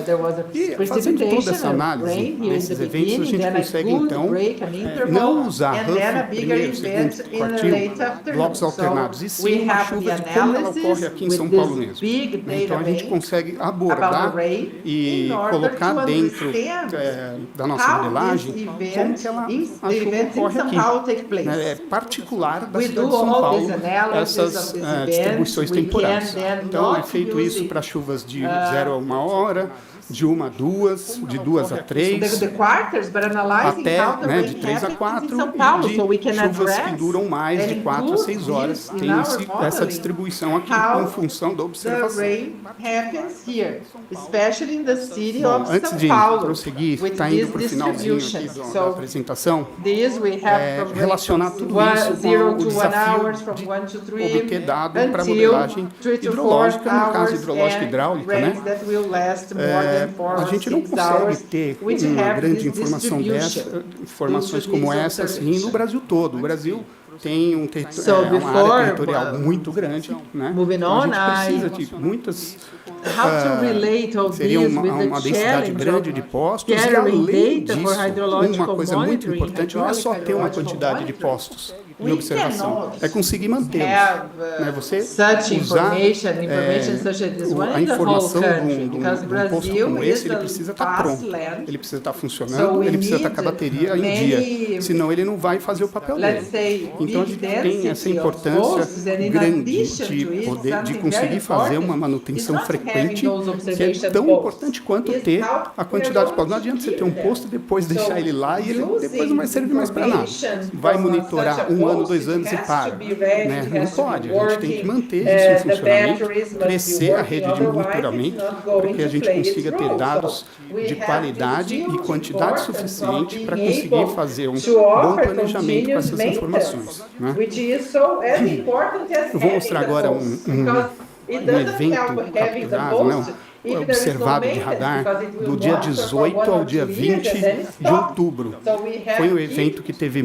C: There was a
D: E fazendo toda
C: precipitation
D: essa
C: of
D: análise
C: rain here in the
D: desses eventos, a
C: beginning,
D: gente
C: then a
D: consegue,
C: good
D: então,
C: break, an interval,
D: não usar
C: and then a
D: RANF
C: bigger
D: primeiro,
C: event
D: segundo
C: in the
D: quartil,
C: late afternoon.
D: blocos alternados,
C: So
D: e sim
C: we
D: uma
C: have
D: chuva
C: the
D: de como ela
C: analysis
D: ocorre aqui em
C: with
D: São Paulo
C: this
D: mesmo.
C: big
D: Então, a gente
C: data
D: consegue
C: about
D: abordar
C: the rain
D: e
C: in order
D: colocar
C: to
D: dentro
C: understand
D: da nossa
C: how
D: modelagem
C: this
D: como
C: event,
D: que ela, a
C: the
D: chuva
C: events in
D: ocorre
C: São
D: aqui.
C: Paulo take place.
D: Né? É particular da
C: We
D: cidade
C: do
D: de São
C: all
D: Paulo,
C: this analysis
D: essas
C: of these events.
D: distribuições
C: We can
D: temporais.
C: then
D: Então, é
C: not
D: feito
C: use
D: isso
C: it.
D: para chuvas de 0 a 1 hora, de 1 a 2, de 2 a 3,
C: The quarters, but analyzing
D: até,
C: how the
D: né,
C: rain
D: de 3 a
C: happens
D: 4
C: in São Paulo,
D: e
C: so we
D: de
C: can
D: chuvas que
C: address
D: duram mais de
C: and
D: 4 a 6 horas.
C: include
D: Tem
C: in our
D: essa
C: modeling
D: distribuição aqui
C: how
D: em função da
C: the
D: observação.
C: rain happens here, especially in the city
D: Bom,
C: of
D: antes
C: São
D: de
C: Paulo,
D: prosseguir,
C: with
D: está indo
C: this
D: para o finalzinho aqui
C: distribution.
D: da apresentação,
C: This we have from
D: relacionar tudo isso
C: zero
D: com
C: to
D: o
C: 1
D: desafio
C: hours, from 1 to 3,
D: obter dado para a
C: until
D: modelagem
C: 3 to 4
D: hidrológica, no caso
C: hours,
D: hidrológica e
C: and
D: hidráulica,
C: rains
D: né?
C: that will last more than 4
D: A
C: or
D: gente não
C: 6
D: consegue
C: hours,
D: ter
C: which
D: uma
C: have
D: grande
C: this
D: informação
C: distribution
D: dessa, informações
C: due to
D: como
C: this
D: essa, assim,
C: observation.
D: no Brasil todo. O Brasil tem uma área
C: before,
D: territorial muito grande, né?
C: moving
D: Então, a
C: on,
D: gente precisa de muitas...
C: How to relate all
D: seria
C: this
D: uma
C: with the
D: densidade
C: challenge
D: grande
C: of
D: de postos, e
C: gathering
D: além
C: data for
D: disso,
C: hydrological
D: uma coisa muito
C: monitoring,
D: importante não é só ter uma
C: hydrological
D: quantidade de
C: monitoring.
D: postos de
C: We
D: observação,
C: cannot
D: é conseguir mantê-los.
C: have
D: Né? Você
C: such
D: usar
C: information such as this one
D: a
C: in the whole
D: informação
C: country,
D: de
C: because
D: um posto
C: Brazil
D: como
C: is
D: esse, ele
C: a
D: precisa estar
C: vast
D: pronto,
C: land.
D: ele precisa estar
C: So
D: funcionando,
C: we
D: ele precisa estar
C: need
D: com a bateria em
C: many,
D: dia, senão ele não vai fazer o papel
C: let's
D: dele.
C: say,
D: Então a
C: big
D: gente tem essa
C: density of
D: importância
C: posts, and in
D: grande
C: addition
D: de
C: to it,
D: poder, de
C: something
D: conseguir
C: very
D: fazer uma
C: important
D: manutenção
C: is not having
D: frequente,
C: those
D: que é
C: observation
D: tão
C: posts.
D: importante quanto
C: Is
D: ter
C: how
D: a
C: we
D: quantidade de
C: are
D: postos. Não
C: going
D: adianta
C: to
D: você ter um
C: keep them.
D: posto e depois
C: So,
D: deixar ele lá e ele depois não vai
C: using
D: servir mais para nada.
C: information
D: Vai
C: from
D: monitorar
C: such a
D: 1 ano,
C: post,
D: 2
C: it
D: anos e
C: has
D: para.
C: to be ready,
D: Né?
C: it
D: Não
C: has to be
D: pode, a gente tem que
C: working,
D: manter isso em
C: the
D: funcionamento,
C: batteries must be
D: crescer a
C: working,
D: rede de
C: otherwise
D: monitoramento,
C: it's not
D: para
C: going
D: que a
C: to
D: gente
C: play its
D: consiga ter
C: role.
D: dados
C: So, we
D: de
C: have
D: qualidade
C: this
D: e
C: huge
D: quantidade
C: importance
D: suficiente
C: of
D: para
C: being
D: conseguir
C: able
D: fazer um
C: to
D: bom
C: offer
D: planejamento com
C: continuous
D: essas
C: maintenance,
D: informações. Né?
C: which is so as important as
D: Eu vou
C: having
D: mostrar
C: the
D: agora
C: posts, because it doesn't
D: evento
C: help having the
D: capturado, né?
C: post if there is no
D: Observado de
C: maintenance,
D: radar
C: because it will
D: do dia
C: monitor for
D: 18
C: 1
D: ao
C: or
D: dia
C: 2
D: 20
C: years and then
D: de
C: stop.
D: outubro.
C: So we have
D: Foi um
C: to
D: evento que teve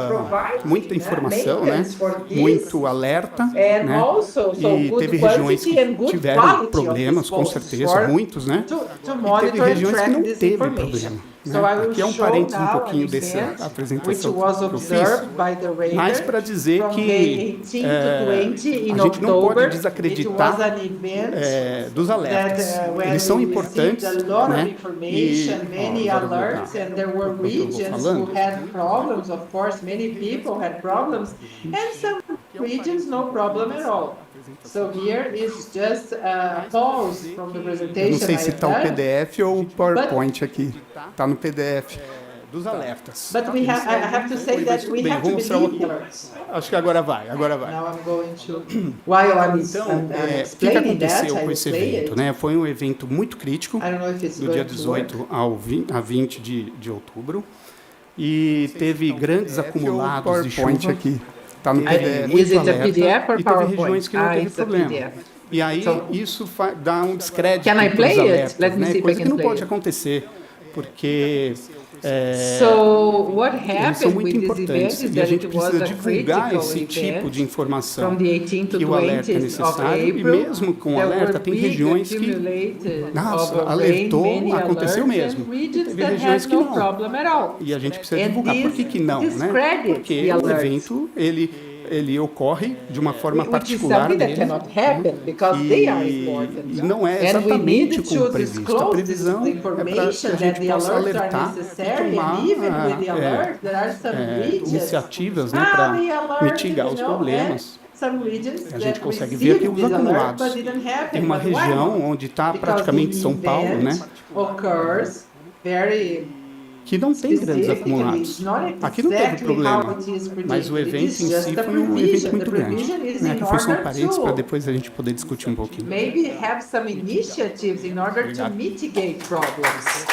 C: providing,
D: muita informação, né?
C: maintenance for this.
D: Muito alerta,
C: And
D: né?
C: also, so
D: E
C: good
D: teve regiões
C: quantity
D: que
C: and good
D: tiveram
C: quality of
D: problemas,
C: these
D: com
C: posts
D: certeza,
C: for-
D: muitos, né?
C: to
D: E teve
C: monitor and
D: regiões que
C: track
D: não
C: this
D: teve
C: information.
D: problema.
C: So I will
D: Aqui é um
C: show
D: parênteses um
C: now
D: pouquinho
C: an
D: dessa
C: event which
D: apresentação
C: was
D: que eu fiz,
C: observed by the
D: mas
C: radar
D: para dizer
C: from
D: que
C: day 18 to 20 in
D: a gente não
C: October.
D: pode
C: It was
D: desacreditar
C: an event
D: dos alertas.
C: that when
D: Eles são
C: we
D: importantes,
C: received a lot
D: né?
C: of information, many
D: agora eu vou
C: alerts,
D: dar
C: and there were
D: o que eu vou
C: regions
D: falando.
C: who had problems. Of course, many people had problems, and some regions no problem at all. So here is just a pause from the
D: Eu
C: presentation.
D: não sei se
C: I've
D: está o
C: done.
D: PDF ou o PowerPoint aqui. Está no PDF dos alertas.
C: But I have to say that we
D: Bem,
C: have
D: vou
C: to
D: mostrar
C: believe the
D: o...
C: alerts.
D: Acho que agora vai.
C: Now I'm going to, while I'm
D: Então, o que
C: explaining that,
D: aconteceu
C: I
D: com esse
C: explain
D: evento?
C: it.
D: Né? Foi um evento muito crítico,
C: I don't know if it's
D: do dia
C: going to work.
D: 18 a 20 de outubro, e teve grandes acumulados de chuva. Aqui. Está no PDF.
C: Is it a
D: alerta,
C: PDF or
D: e teve
C: PowerPoint?
D: regiões que não teve
C: It's a
D: problema.
C: PDF.
D: E aí, isso dá um descrédito
C: Can I
D: para
C: play
D: os
C: it?
D: alertas,
C: Let me
D: né?
C: see if I
D: Coisa que
C: can
D: não
C: play
D: pode
C: it.
D: acontecer, porque
C: So what
D: eles são
C: happened
D: muito
C: with this event
D: importantes
C: is
D: e a
C: that
D: gente
C: it was
D: precisa
C: a
D: divulgar
C: critical
D: esse tipo
C: event
D: de informação
C: from the 18th to
D: que o alerta é
C: 20th of
D: necessário, e
C: April.
D: mesmo com o
C: There
D: alerta
C: were
D: tem
C: big
D: regiões que,
C: accumulated
D: nossa,
C: of rain,
D: alertou,
C: many
D: aconteceu
C: alerts,
D: mesmo.
C: and regions
D: Teve
C: that
D: regiões
C: had
D: que
C: no
D: não.
C: problem at all.
D: E a gente precisa
C: And
D: divulgar. Por
C: this
D: que não, né?
C: discredits
D: Porque
C: the
D: o
C: alerts.
D: evento, ele ele ocorre de uma forma
C: which is
D: particular
C: something that
D: dele,
C: cannot happen because they are important.
D: e não é
C: And we
D: exatamente
C: need
D: como
C: to
D: previsto. A
C: disclose this
D: previsão é para que
C: information
D: a
C: that
D: gente
C: the
D: possa
C: alerts are
D: alertar e
C: necessary,
D: tomar
C: and even with the alert, there are some regions.
D: iniciativas, né, para
C: the alert,
D: mitigar os
C: you know,
D: problemas.
C: Some regions
D: A gente
C: that
D: consegue ver aqui
C: received
D: os
C: this alert,
D: acumulados.
C: but didn't happen.
D: Tem uma
C: But why
D: região
C: not?
D: onde está
C: Because
D: praticamente
C: the
D: São Paulo, né,
C: event occurs very
D: que não tem grandes
C: specifically.
D: acumulados.
C: It's not
D: Aqui não teve
C: exactly
D: problema,
C: how it is
D: mas o
C: predicted. It
D: evento
C: is
D: em
C: just
D: si
C: a
D: foi um
C: prevision.
D: evento
C: The
D: muito grande.
C: prevision is
D: Né,
C: in
D: aqui foi só um
C: order
D: parênteses
C: to
D: para depois a gente poder discutir um pouquinho.
C: maybe have some initiatives in order to
D: Obrigado.
C: mitigate problems.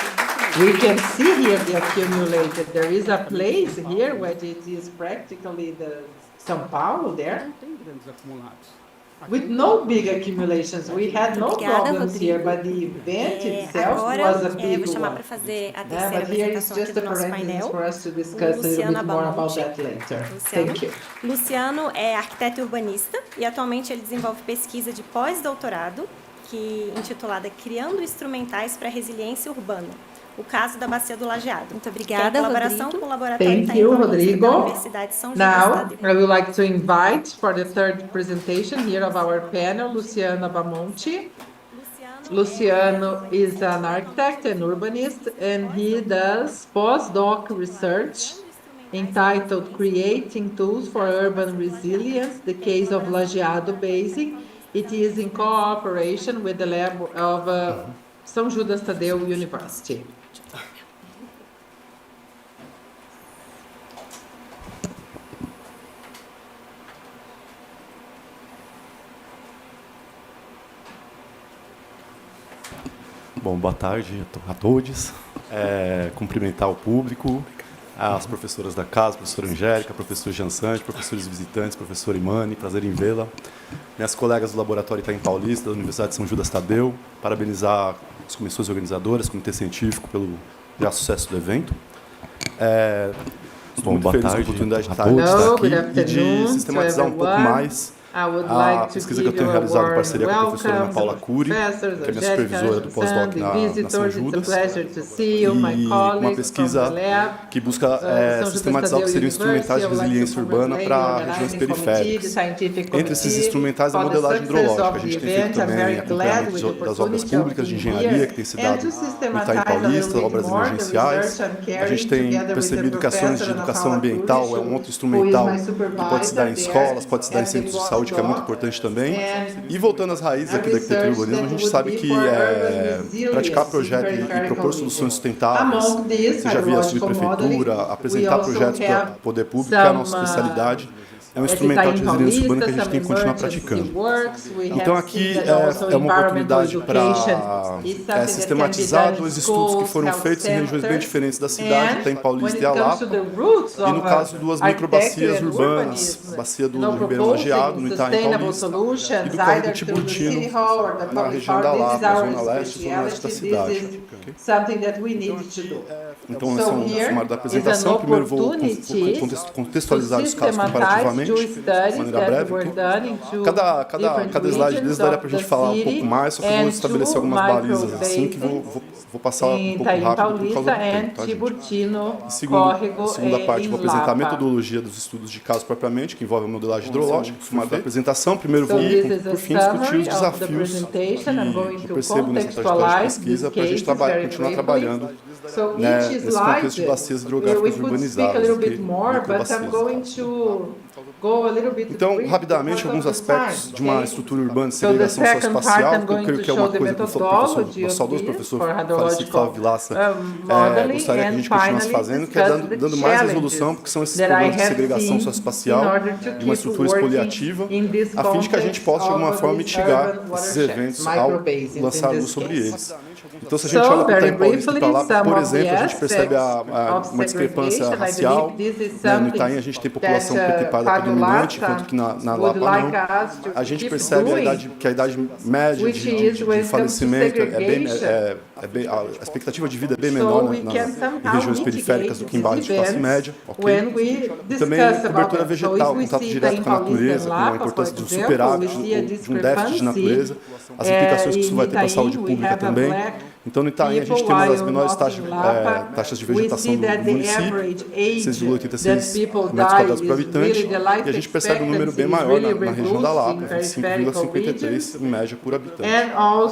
C: We can see here the accumulated. There is a place here where it is practically the São Paulo there,
D: Não tem grandes acumulados.
C: with no big accumulations. We had no
E: Obrigada,
C: problems here,
E: Rodrigo.
C: but the event itself
E: Agora,
C: was a big
E: vou chamar
C: one.
E: para fazer a
C: Yeah,
E: terceira
C: but here is
E: apresentação aqui
C: just a
E: do nosso
C: parenthesis
E: painel.
C: for us to discuss a little
E: Luciano
C: bit more about
E: Abamonte.
C: that later.
E: Luciano.
C: Thank you.
E: Luciano é arquiteto e urbanista e atualmente ele desenvolve pesquisa de pós-doutorado, que intitulada Criando Instrumentais para a Resiliência Urbana. O caso da Bacia do Lajeado. Muito obrigada, colaboração com o Laboratório
C: Thank you, Rodrigo.
E: da Universidade de São Judas
C: Now,
E: Tadeu.
C: I would like to invite for the third presentation here of our panel, Luciano Abamonte. Luciano is an architect and urbanist, and he does postdoc research entitled Creating Tools for Urban Resilience, the Case of Lajeado Basin. It is in cooperation with the lab of São Judas Tadeu University.
F: Bom, boa tarde a todos. Cumprimentar o público, as professoras da casa, professora Angélica, professor Jansante, professores visitantes, professora Imani, prazer em vê-la. Minhas colegas do Laboratório Itaim Paulista, da Universidade de São Judas Tadeu, parabenizar as comissões organizadoras, comitê científico, pelo sucesso do evento. Estou muito feliz com a oportunidade de estar aqui e de sistematizar um pouco mais a pesquisa que eu tenho realizado em parceria com a professora Ana Paula Cury, que é minha supervisora do pós-doc na São Judas, e uma pesquisa que busca sistematizar o que seriam instrumentais de resiliência urbana para regiões periféricas. Entre esses instrumentais, a modelagem hidrológica. A gente tem feito também acompanhamento das obras públicas de engenharia, que tem se dado no Itaim Paulista, obras emergenciais. A gente tem percebido que ações de educação ambiental é um outro instrumental que pode se dar em escolas, pode se dar em centros de saúde, que é muito importante também. E voltando às raízes aqui da arquitetura e urbanismo, a gente sabe que praticar projetos e propor soluções sustentáveis, seja via subprefeitura, apresentar projetos para o poder público, que é a nossa especialidade, é um instrumental de resiliência urbana que a gente tem que continuar praticando. Então, aqui é uma oportunidade para sistematizar dois estudos que foram feitos em regiões bem diferentes da cidade, Itaim Paulista e Alapa, e no caso, duas microbacias urbanas, bacia do Ribeirão Lajeado, no Itaim Paulista, e do Córrego Tiburtino, na região da Lapa, zona leste e zona oeste da cidade. Então, esse é um sumário da apresentação. Primeiro vou contextualizar os casos comparativamente, de maneira breve. Cada slide desses daria para a gente falar um pouco mais, só que eu vou estabelecer algumas balizas assim, que vou passar um pouco rápido por causa do tempo. Tá, gente? Segunda parte, vou apresentar a metodologia dos estudos de caso propriamente, que envolve a modelagem hidrológica, sumário da apresentação. Primeiro vou, por fim, discutir os desafios que percebo nessa trajetória de pesquisa para a gente continuar trabalhando nesse contexto de bacias hidrográficas urbanizadas. Então, rapidamente, alguns aspectos de uma estrutura urbana de segregação socioespacial, que eu creio que é uma coisa que o saudoso professor falecido Flávio Vilaça gostaria que a gente continuasse fazendo, que é dando mais resolução, porque são esses problemas de segregação socioespacial, de uma estrutura expoliativa, a fim de que a gente possa, de alguma forma, mitigar esses eventos ao lançar luz sobre eles. Então, se a gente olha para o Itaim Paulista e para lá, por exemplo, a gente percebe uma discrepância racial. No Itaim, a gente tem população pretipada predominante, enquanto que na Lapa não. A gente percebe que a idade média de falecimento a expectativa de vida é bem menor em regiões periféricas do que em bairros de classe média. Okay? E também cobertura vegetal, contato direto com a natureza, com a importância de um superávit ou de um déficit de natureza, as implicações que isso vai ter para a saúde pública também. Então, no Itaim, a gente tem uma das menores taxas de vegetação do município, 6,86 metros quadrados por habitante, e a gente percebe um número bem maior na região da Lapa, 25,53 em média por habitante.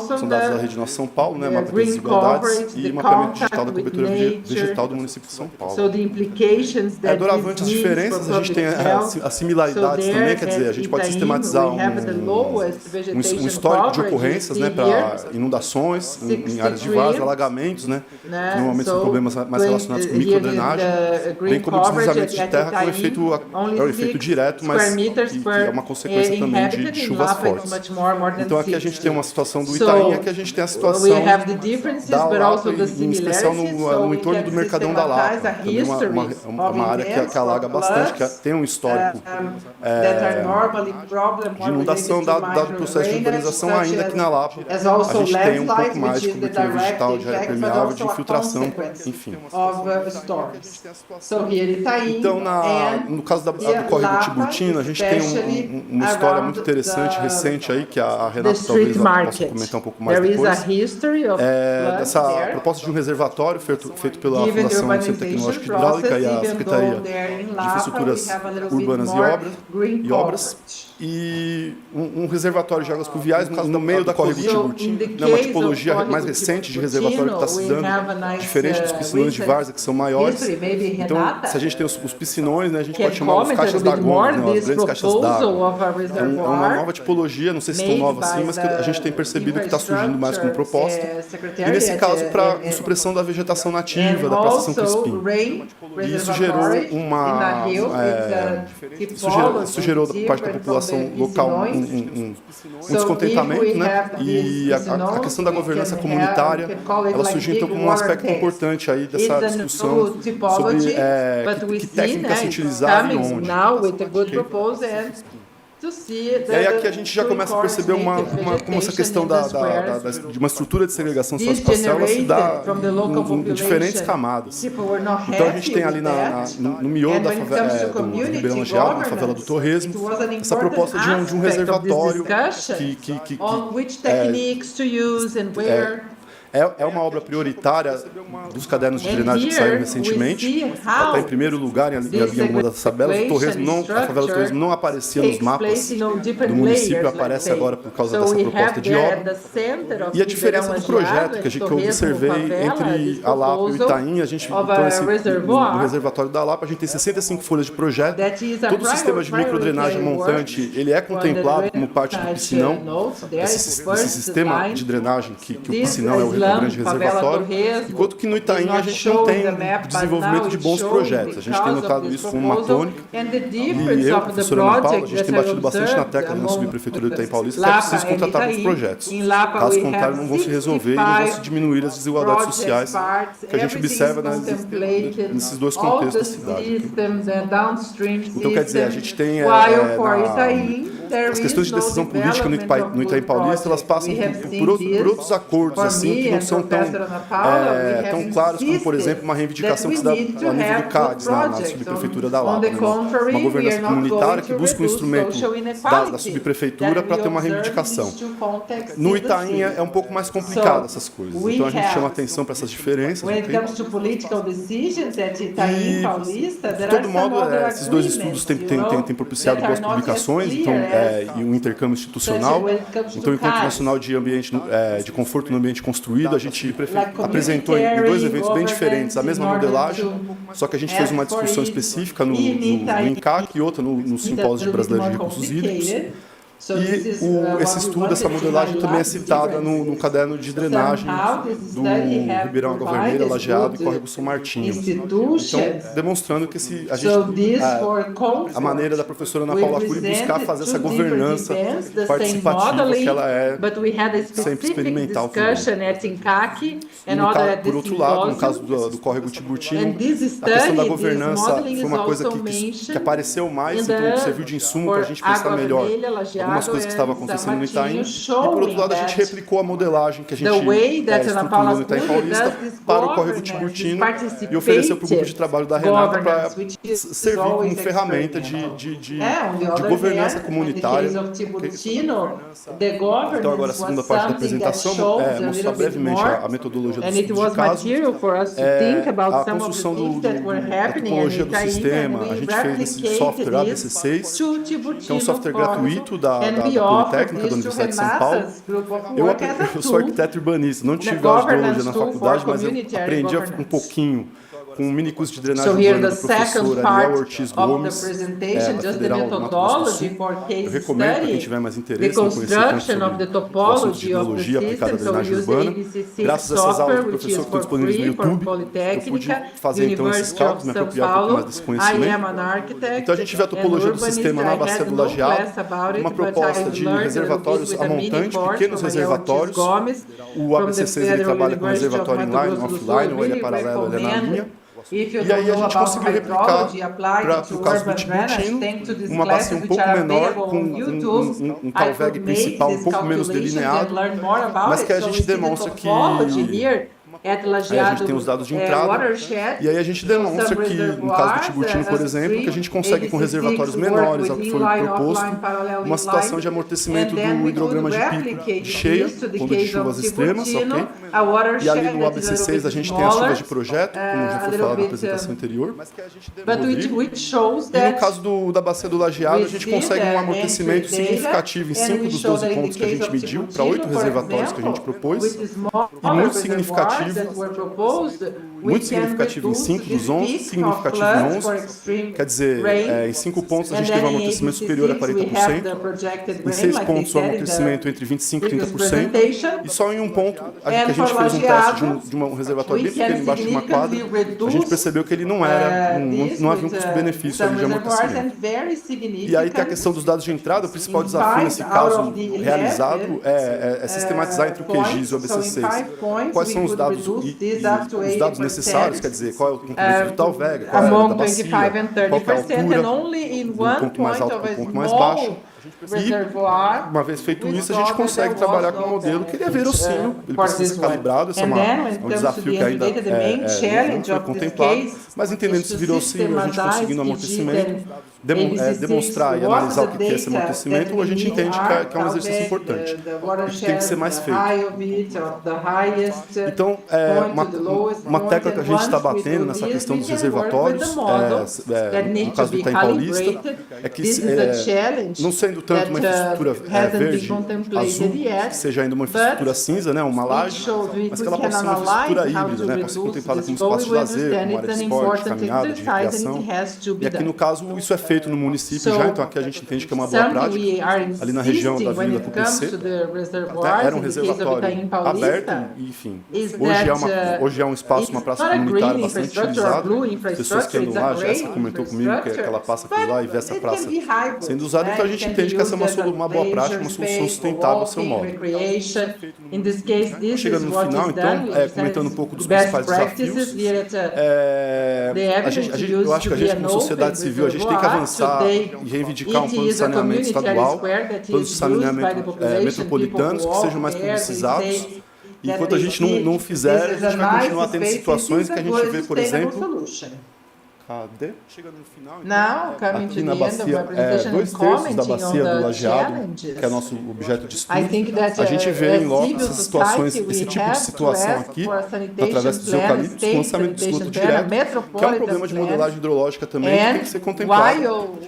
F: São dados da Rede Nossa São Paulo, né, mapa das desigualdades e mapeamento digital da cobertura vegetal do município de São Paulo. Doravante as diferenças, a gente tem as similaridades também, quer dizer, a gente pode sistematizar um histórico de ocorrências, né, para inundações em áreas de várzea, alagamentos, né, que normalmente são problemas mais relacionados com microdrenagem, bem como deslizamento de terra, que é o efeito direto, mas que é uma consequência também de chuvas fortes. Então aqui a gente tem uma situação do Itaim, aqui a gente tem a situação da Lapa, em especial no entorno do Mercadão da Lapa, também uma área que alaga bastante, que tem um histórico de inundação, dado o processo de urbanização, ainda que na Lapa a gente tem um pouco mais de cobertura vegetal, de área permeável, de infiltração, enfim. Então, no caso do córrego Tiburtino, a gente tem uma história muito interessante, recente aí, que a Renata talvez possa comentar um pouco mais depois. Dessa proposta de um reservatório feito pela Fundação Centro Tecnológico Hidráulica e a Secretaria de Infraestruturas Urbanas e Obras, e um reservatório de águas pluviais no meio da córrego Tiburtino, uma tipologia mais recente de reservatório que está se dando, diferente dos piscinões de várzea, que são maiores. Então, se a gente tem os piscinões, né, a gente pode chamar os caixas d'água, né, as grandes caixas d'água. É uma nova tipologia, não sei se tão nova assim, mas que a gente tem percebido que está surgindo mais como proposta. E nesse caso, para supressão da vegetação nativa, da Praça São Crispim. E isso gerou isso gerou da parte da população local um descontentamento, né? E a questão da governança comunitária, ela surgiu então como um aspecto importante aí dessa discussão sobre que técnica se utilizar e onde. E aí aqui a gente já começa a perceber como essa questão de uma estrutura de segregação socioespacial, ela se dá em diferentes camadas. Então a gente tem ali no miolo da favela do Ribeirão Lajeado, na favela do Torresmo, essa proposta de um reservatório que é uma obra prioritária dos cadernos de drenagem que saíram recentemente. Está em primeiro lugar em alguma das tabelas. A favela do Torresmo não aparecia nos mapas do município, aparece agora por causa dessa proposta de obra. E a diferença do projeto que eu observei entre a Lapa e o Itaim, a gente no reservatório da Lapa, a gente tem 65 folhas de projeto. Todo o sistema de microdrenagem montante, ele é contemplado como parte do piscinão. Esse sistema de drenagem que o piscinão é o grande reservatório, enquanto que no Itaim a gente não tem desenvolvimento de bons projetos. A gente tem notado isso como uma tônica, e eu, professora Ana Paula, a gente tem batido bastante na tecla na subprefeitura do Itaim Paulista que é preciso contratar bons projetos. Caso contrário, não vão se resolver e não vão se diminuir as desigualdades sociais que a gente observa nesses dois contextos da cidade. Então, quer dizer, a gente tem as questões de decisão política no Itaim Paulista, elas passam por outros acordos assim, que não são tão claros como, por exemplo, uma reivindicação que se dá ao nível do CADES, na subprefeitura da Lapa. Uma governança comunitária que busca um instrumento da subprefeitura para ter uma reivindicação. No Itaim é um pouco mais complicado essas coisas. Então a gente chama atenção para essas diferenças. De todo modo, esses dois estudos têm propiciado boas publicações, então, e um intercâmbio institucional. Então, o Encontro Nacional de Conforto no Ambiente Construído, a gente apresentou em dois eventos bem diferentes a mesma modelagem, só que a gente fez uma discussão específica no INCAC e outra no Simpósio Brasileiro de Recursos Hídricos. E esse estudo, essa modelagem também é citada no caderno de drenagem do Ribeirão Água Vermelha, Lajeado e Córrego São Martinho. Então, demonstrando que a maneira da professora Ana Paula Cury buscar fazer essa governança participativa, que ela é sempre experimental também. Por outro lado, no caso do Córrego Tiburtino, a questão da governança foi uma coisa que apareceu mais, então serviu de insumo para a gente pensar melhor algumas coisas que estavam acontecendo no Itaim, e por outro lado a gente replicou a modelagem que a gente estruturou no Itaim Paulista para o Córrego Tiburtino e ofereceu para o grupo de trabalho da Renata para servir como ferramenta de governança comunitária. Então agora a segunda parte da apresentação é mostrar brevemente a metodologia do estudo de caso, a construção da topologia do sistema. A gente fez esse software ABC6, que é um software gratuito da Politécnica, da Universidade de São Paulo. Eu sou arquiteto urbanista, não tive aula de hidrologia na faculdade, mas eu aprendi um pouquinho com um mini curso de drenagem urbana do professor Ariel Ortiz Gomes, da Federal do Mato Grosso do Sul. Eu recomendo para quem tiver mais interesse em conhecer sobre o assunto de hidrologia aplicada à drenagem urbana. Graças a essas aulas do professor que estão disponíveis no YouTube, eu pude fazer então esses cálculos, me apropriar um pouco mais desse conhecimento. Então a gente vê a topologia do sistema na bacia do Lajeado, uma proposta de reservatórios a montante, pequenos reservatórios. O ABC6 ele trabalha com reservatório inline, offline, ou ele é paralelo, ele é na linha. E aí a gente conseguiu replicar para o caso do Tiburtino, uma bacia um pouco menor, com um talveg principal um pouco menos delineado, mas que a gente demonstra que aí a gente tem os dados de entrada, e aí a gente demonstra que, no caso do Tiburtino, por exemplo, que a gente consegue com reservatórios menores ao que foi proposto, uma situação de amortecimento do hidrograma de pico de cheia, quando de chuvas extremas, ok? E ali no ABC6 a gente tem as chuvas de projeto, como já foi falado na apresentação anterior. E no caso da bacia do Lajeado, a gente consegue um amortecimento significativo em 5 dos 12 pontos que a gente mediu, para 8 reservatórios que a gente propôs, e muito significativo em 5 dos 11, significativo em 11, quer dizer, em 5 pontos a gente teve um amortecimento superior a 40%, em 6 pontos o amortecimento entre 25% e 30%, e só em um ponto, a gente fez um teste de um reservatório bem pequeno embaixo de uma quadra, a gente percebeu que ele não havia um custo-benefício ali de amortecimento. E aí tem a questão dos dados de entrada, o principal desafio nesse caso realizado é sistematizar entre o QGIS e o ABC6 quais são os dados os dados necessários, quer dizer, qual é o comprimento do talveg, qual é a da bacia, qual é a altura do ponto mais alto para o ponto mais baixo. E, uma vez feito isso, a gente consegue trabalhar com um modelo que ele é verossímil, ele precisa ser calibrado, esse é um desafio que ainda não foi contemplado, mas entendendo se verossímil, a gente conseguindo amortecimento, demonstrar e analisar o que é esse amortecimento, a gente entende que é um exercício importante, que tem que ser mais feito. Então, uma tecla que a gente está batendo nessa questão dos reservatórios, no caso do Itaim Paulista, é que não sendo tanto uma infraestrutura verde, azul, que seja ainda uma infraestrutura cinza, né, uma laje, mas que ela possa ser uma infraestrutura híbrida, né, possa ser contemplada como espaço de lazer, como área de esporte, caminhada, de recreação. E aqui, no caso, isso é feito no município já, então aqui a gente entende que é uma boa prática. Ali na região da Avenida PPC, era um reservatório aberto, e, enfim, hoje é um espaço, uma praça comunitária bastante utilizada. As pessoas que andam lá, Jéssica comentou comigo que ela passa por lá e vê essa praça sendo usada, então a gente entende que essa é uma boa prática, uma solução sustentável ao seu modo. Chegando no final, então, comentando um pouco dos principais desafios, eu acho que a gente, como sociedade civil, a gente tem que avançar e reivindicar um plano de saneamento estadual, planos de saneamento metropolitanos que sejam mais publicizados. E enquanto a gente não fizer, a gente vai continuar tendo situações que a gente vê, por exemplo... Cadê? Chegando no final, então, aqui na bacia, 2/3 da bacia do Lajeado, que é nosso objeto de estudo, a gente vê em loco essas situações, esse tipo de situação aqui, através dos eucaliptos, com lançamento de esgoto direto, que é um problema de modelagem hidrológica também, que tem que ser contemplado.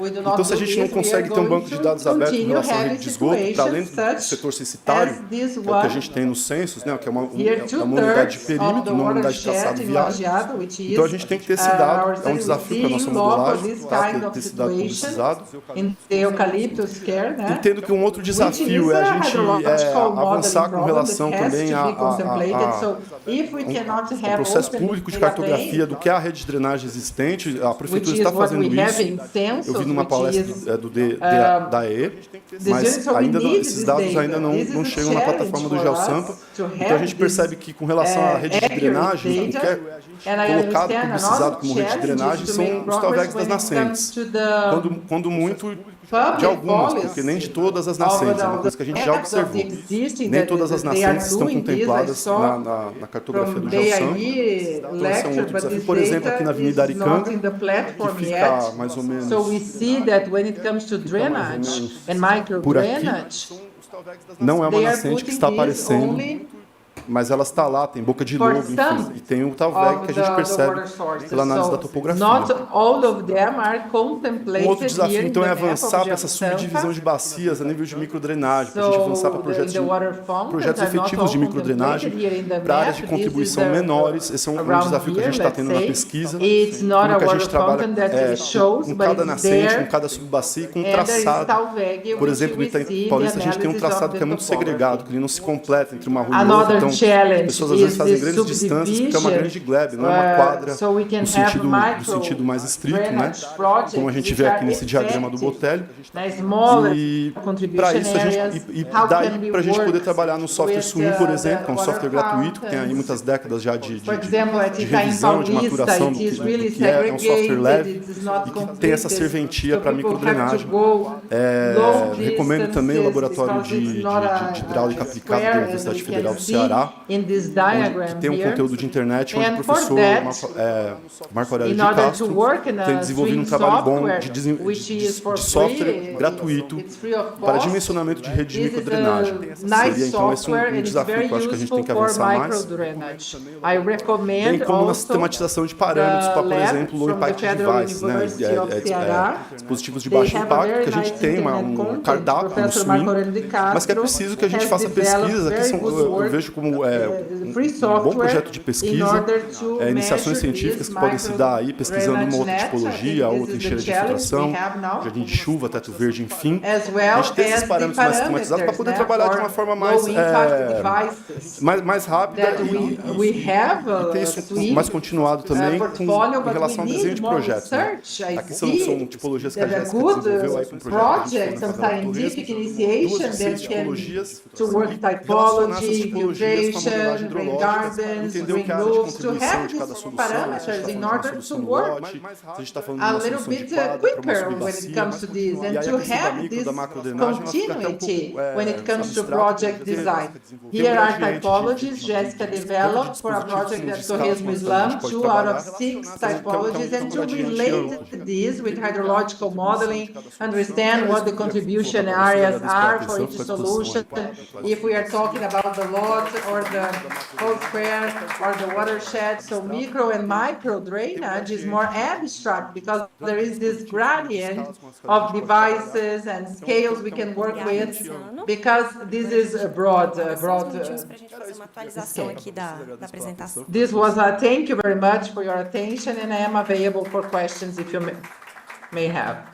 F: Então, se a gente não consegue ter um banco de dados aberto em relação à rede de esgoto, para além do setor censitário, que é o que a gente tem nos censos, né, que é uma unidade de perímetro, uma unidade de traçado viário, então a gente tem que ter esse dado, é um desafio para a nossa modelagem, ter esse dado publicizado. Entendo que um outro desafio é a gente avançar com relação também ao processo público de cartografia do que é a rede de drenagem existente. A prefeitura está fazendo isso. Eu vi numa palestra da EE, mas esses dados ainda não chegam na plataforma do GeoSampa. Então a gente percebe que com relação à rede de drenagem, o que é colocado, publicizado como rede de drenagem, drenagem são os talvegs das nascentes. Quando muito, de algumas, porque nem de todas as nascentes, é uma coisa que a gente já observou. Nem todas as nascentes estão contempladas na cartografia do geossam. Então, esse é um outro desafio. Por exemplo, aqui na Avenida Aricanga, que fica mais ou menos por aqui, não é uma nascente que está aparecendo, mas ela está lá, tem boca de lobo, enfim, e tem o talveg que a gente percebe pela análise da topografia. Um outro desafio, então, é avançar para essa subdivisão de bacias a nível de microdrenagem, para a gente avançar para projetos efetivos de microdrenagem, para áreas de contribuição menores. Esse é um desafio que a gente está tendo na pesquisa, como que a gente trabalha com cada nascente, com cada subbacia, com um traçado. Por exemplo, no Itaim Paulista, a gente tem um traçado que é muito segregado, que ele não se completa entre uma rua e outra. Então, as pessoas às vezes fazem grandes distâncias, porque é uma grande glebe, não é uma quadra no sentido mais estrito, né? Como a gente vê aqui nesse diagrama do Botélio. E para isso, daí para a gente poder trabalhar no software Swim, por exemplo, que é um software gratuito, que tem aí muitas décadas já de revisão, de maturação do que é um software leve e que tem essa serventia para microdrenagem. Recomendo também o laboratório de hidráulica aplicada da Universidade Federal do Ceará, que tem um conteúdo de internet, onde o professor Marco Aurélio de Castro tem desenvolvido um trabalho bom de software gratuito para dimensionamento de rede de microdrenagem. Seria, então, esse um desafio que eu acho que a gente tem que avançar mais. Bem como na sistematização de parâmetros para, por exemplo, low impact devices, né? Dispositivos de baixo impacto, que a gente tem um cardápio no Swim, mas que é preciso que a gente faça pesquisas. Aqui eu vejo como um bom projeto de pesquisa, iniciações científicas que podem se dar aí, pesquisando uma outra tipologia, outra encheira de infiltração, jardim de chuva, teto verde, enfim. A gente tem esses parâmetros mais sistematizados para poder trabalhar de uma forma mais rápida e ter isso mais continuado também em relação ao desenho de projetos. Né? Aqui são tipologias que a Jéssica desenvolveu aí com o projeto que a gente foi duas tipologias relacionar essas tipologias com a modelagem hidrológica, entender o que é a área de contribuição de cada solução, se a gente está falando de uma solução lote, se a gente está falando de uma solução de quadra para uma subbacia, e aí a questão da micro, da macrodrenagem, ela fica até um pouco abstrata.
C: Here are typologies Jessica developed for a project at Tourism Islam, 2 out of 6 typologies, and to relate this with hydrological modeling, understand what the contribution areas are for each solution. If we are talking about the lot or the whole square or the watershed, so micro and micro drainage is more abstract because there is this gradient of devices and scales we can work with, because this is a broad This was a thank you very much for your attention, and I am available for questions if you may have.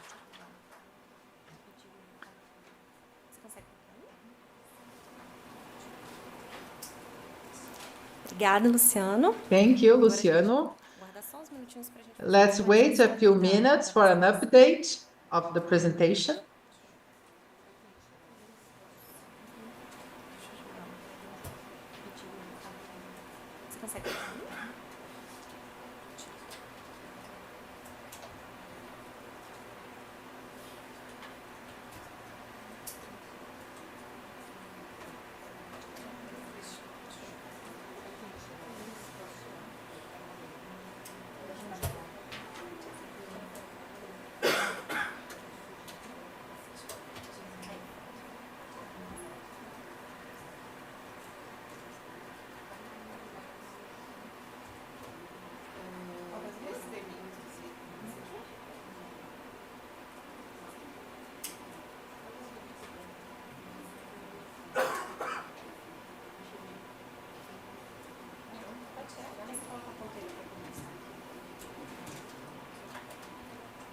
E: Obrigada, Luciano.
C: Thank you, Luciano. Let's wait a few minutes for an update of the presentation.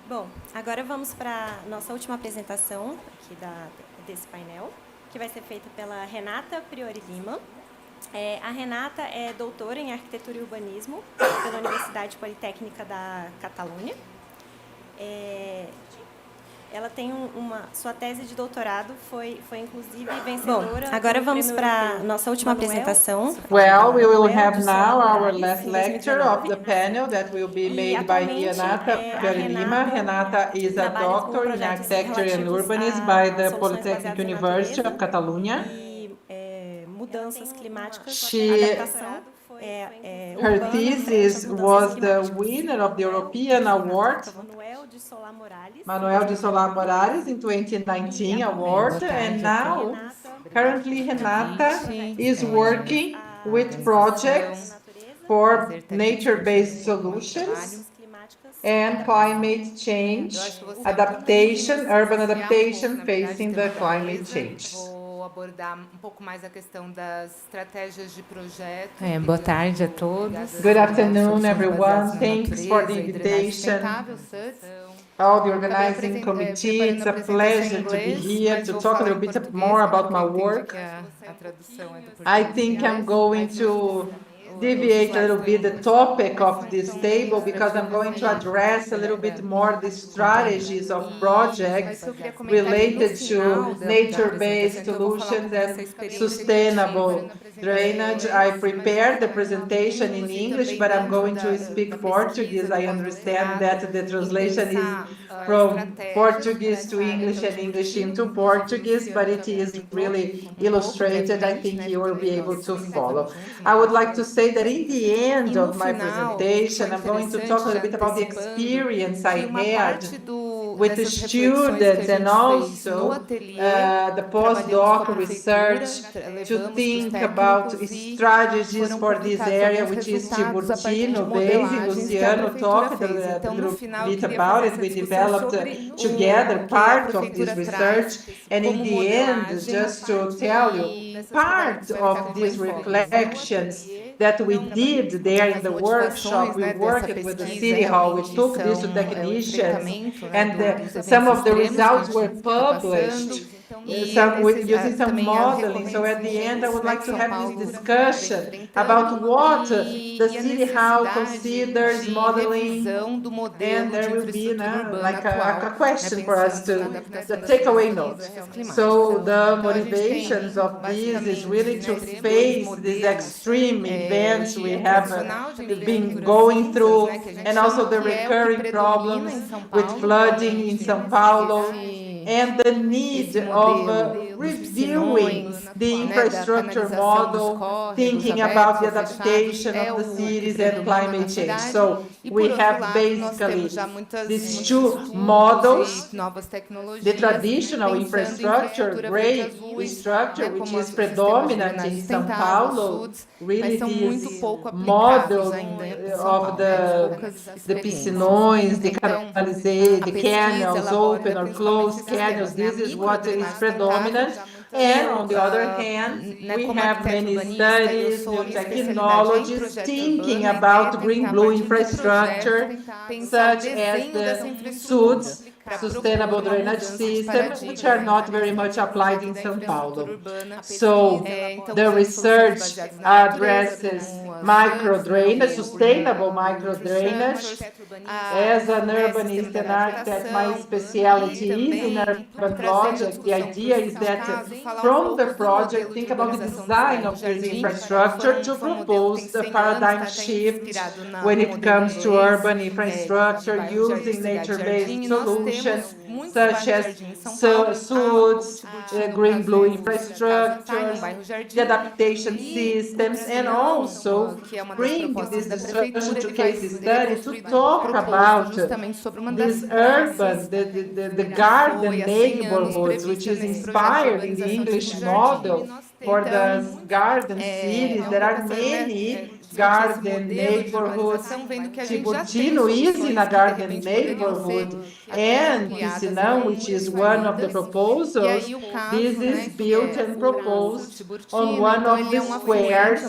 E: Bom, agora vamos para a nossa última apresentação aqui desse painel, que vai ser feita pela Renata Priori Lima. A Renata é doutora em Arquitetura e Urbanismo pela Universidade Politécnica da Catalunha. Ela tem sua tese de doutorado foi inclusive vencedora. Bom, agora vamos para nossa última apresentação.
C: Well, we will have now our last lecture of the panel that will be made by Renata Lima. Renata is a doctor in architecture and urbanism by the Polytechnic University of Catalonia.
E: Mudanças climáticas,
C: adaptação. Her thesis was the winner of the European Award, Manuel de Solar Morales in 2019 award, and now, currently Renata is working with projects for nature-based solutions and climate change adaptation, urban adaptation facing the climate change.
G: Abordar pouco mais a questão das estratégias de projeto.
H: Boa tarde a todos.
C: Good afternoon, everyone. Thanks for the invitation. All the organizing committee, it's a pleasure to be here to talk a little bit more about my work. I think I'm going to deviate a little bit the topic of this table because I'm going to address a little bit more the strategies of projects related to nature-based solutions and sustainable drainage. I prepared the presentation in English, but I'm going to speak Portuguese. I understand that the translation is from Portuguese to English and English into Portuguese, but it is really illustrated. I think you will be able to follow. I would like to say that in the end of my presentation, I'm going to talk a little bit about the experience I had with the students and also the postdoc research to think about strategies for this area, which is Tiburtino, Base, Luciano talked a little bit about it. We developed together part of this research, and in the end, just to tell you, part of these reflections that we did there in the workshop, we worked with the City Hall, we took this to technicians, and some of the results were published, using some modeling. So at the end, I would like to have this discussion about what the City Hall considers modeling, and there will be like a question for us to the takeaway note. So the motivations of this is really to face these extreme events we have been going through, and also the recurring problems with flooding in São Paulo, and the need of reviewing the infrastructure model, thinking about the adaptation of the cities and climate change. So we have basically these two models, the traditional infrastructure, great structure, which is predominant in São Paulo, really this model of the piscinões, the canalizations, the canals, open or closed canals. This is what is predominant. And on the other hand, we have many studies, new technologies, thinking about green-blue infrastructure, such as the SUDs, sustainable drainage systems, which are not very much applied in São Paulo. So the research addresses micro-drainage, sustainable micro-drainage. As an urbanist and architect, my specialty is in urban projects. The idea is that from the project, think about the design of this infrastructure to propose the paradigm shift when it comes to urban infrastructure using nature-based solutions, such as SUDs, green-blue infrastructures, the adaptation systems, and also bring this discussion to case study to talk about this urban, the garden neighborhoods, which is inspired in the English model for the garden cities. There are many garden neighborhoods. Tiburtino is in a garden neighborhood, and Piscinão, which is one of the proposals, this is built and proposed on one of the squares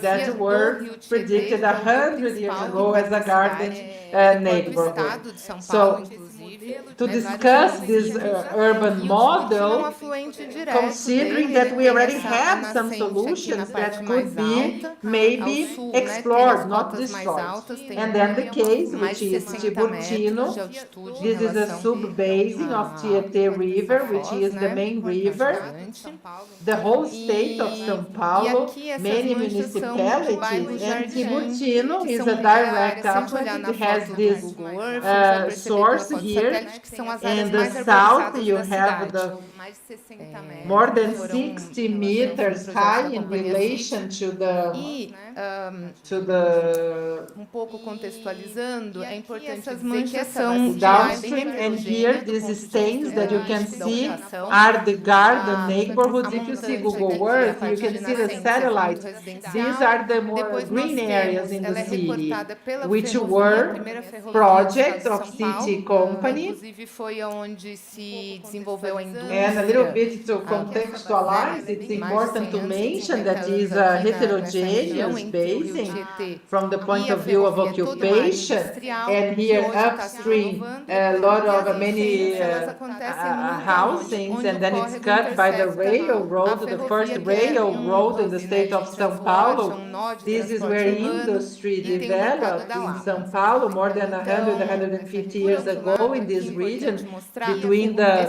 C: that were predicted 100 years ago as a garden neighborhood. So, to discuss this urban model, considering that we already have some solutions that could be maybe explored, not destroyed. And then the case, which is Tiburtino, this is a sub-basin of Tietê River, which is the main river. The whole state of São Paulo, many municipalities, and Tiburtino is a direct applicant. It has this source here. In the south, you have the more than 60 meters high in relation to the
G: pouco contextualizando, é importante dizer que são
C: downstream, and here these stains that you can see are the garden neighborhoods. If you see Google Earth, you can see the satellite. These are the more green areas in the city, which were projects of city company.
G: Inclusive foi onde se desenvolveu a indústria.
C: And a little bit to contextualize, it's important to mention that is a heterogeneous basin from the point of view of occupation, and here upstream a lot of many housings, and then it's cut by the railroad, the first railroad in the state of São Paulo. This is where industry developed in São Paulo more than 150 years ago in this region between the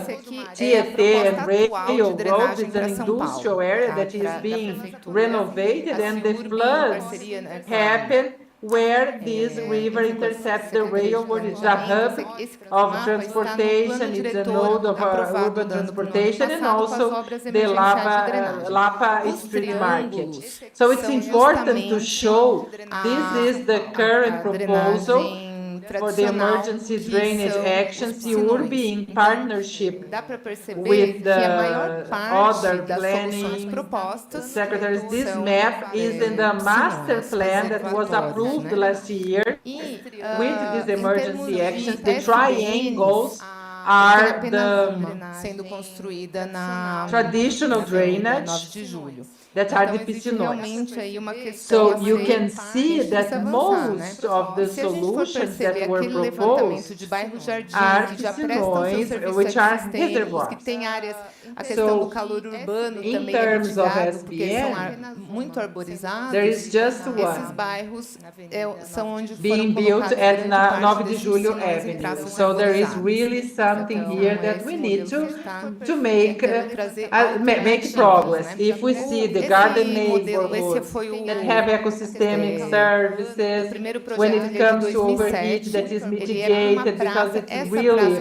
C: Tietê and railroad. It's an industrial area that is being renovated, and the floods happen where this river intercepts the railroad. It's a hub of transportation, it's a node of urban transportation, and also the Lapa Street Market. So it's important to show this is the current proposal for the emergency drainage actions, Urbi in partnership with the other planning secretaries. This map is in the master plan that was approved last year with these emergency actions. The triangles are the traditional drainage that are the piscinões. So you can see that most of the solutions that were proposed are piscinões, which are reservoirs. So in terms of SPM, there is just one being built at 9 de Julho Avenue. So there is really something here that we need to make progress. If we see the garden neighborhoods that have ecosystemic services, when it comes to overheat that is mitigated because it's really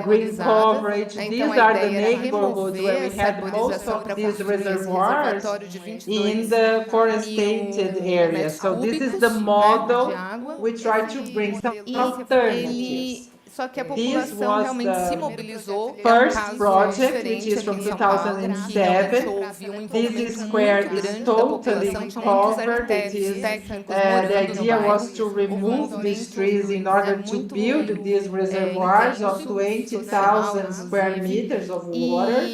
C: green coverage, these are the neighborhoods where we had most of these reservoirs in the forested areas. So this is the model we try to bring some alternatives.
G: Só que a população realmente se mobilizou.
C: First project, which is from 2007. This square is totally covered. The idea was to remove these trees in order to build these reservoirs of 20,000 square meters of water.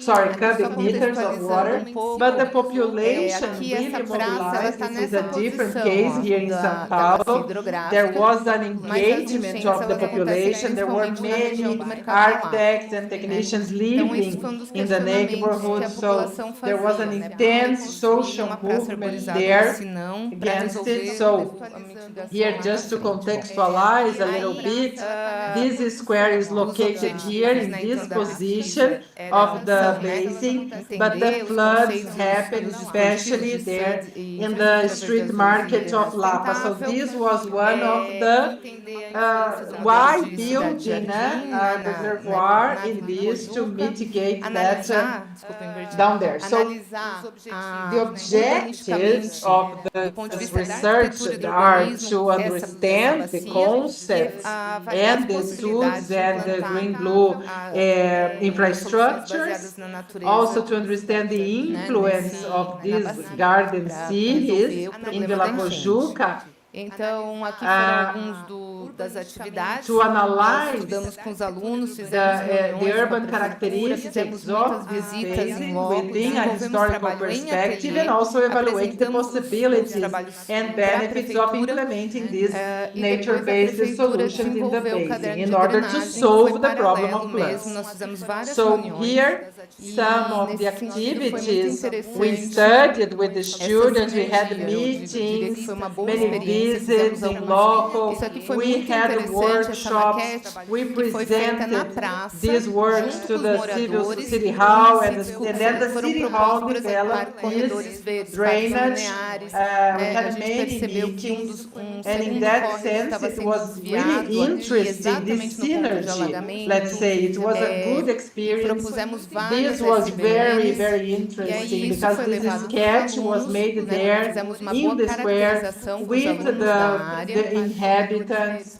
C: Sorry, cubic meters of water, but the population really mobilized. This is a different case here in São Paulo. There was an engagement of the population. There were many architects and technicians living in the neighborhood, so there was an intense social movement there against it. So here, just to contextualize a little bit, this square is located here in this position of the basin, but the floods happened especially there in the street market of Lapa. So this was one of the why building a reservoir in this to mitigate that down there. So the objectives of the research are to understand the concepts and the SUDs and the green-blue infrastructures, also to understand the influence of these garden cities in Vila Pojuca.
G: Então, aqui foram alguns das atividades.
C: To analyze
G: Estudamos com os alunos,
C: the urban characteristics of this basin within a historical perspective, and also evaluate the possibilities and benefits of implementing these nature-based solutions in the basin in order to solve the problem of floods. So here, some of the activities we studied with the students, we had meetings, many visits in local, we had workshops, we presented these works to the city hall, and then the city hall developed this drainage. We had many meetings, and in that sense, it was really interesting, this synergy, let's say. It was a good experience. This was very, very interesting, because this sketch was made there in the square with the inhabitants.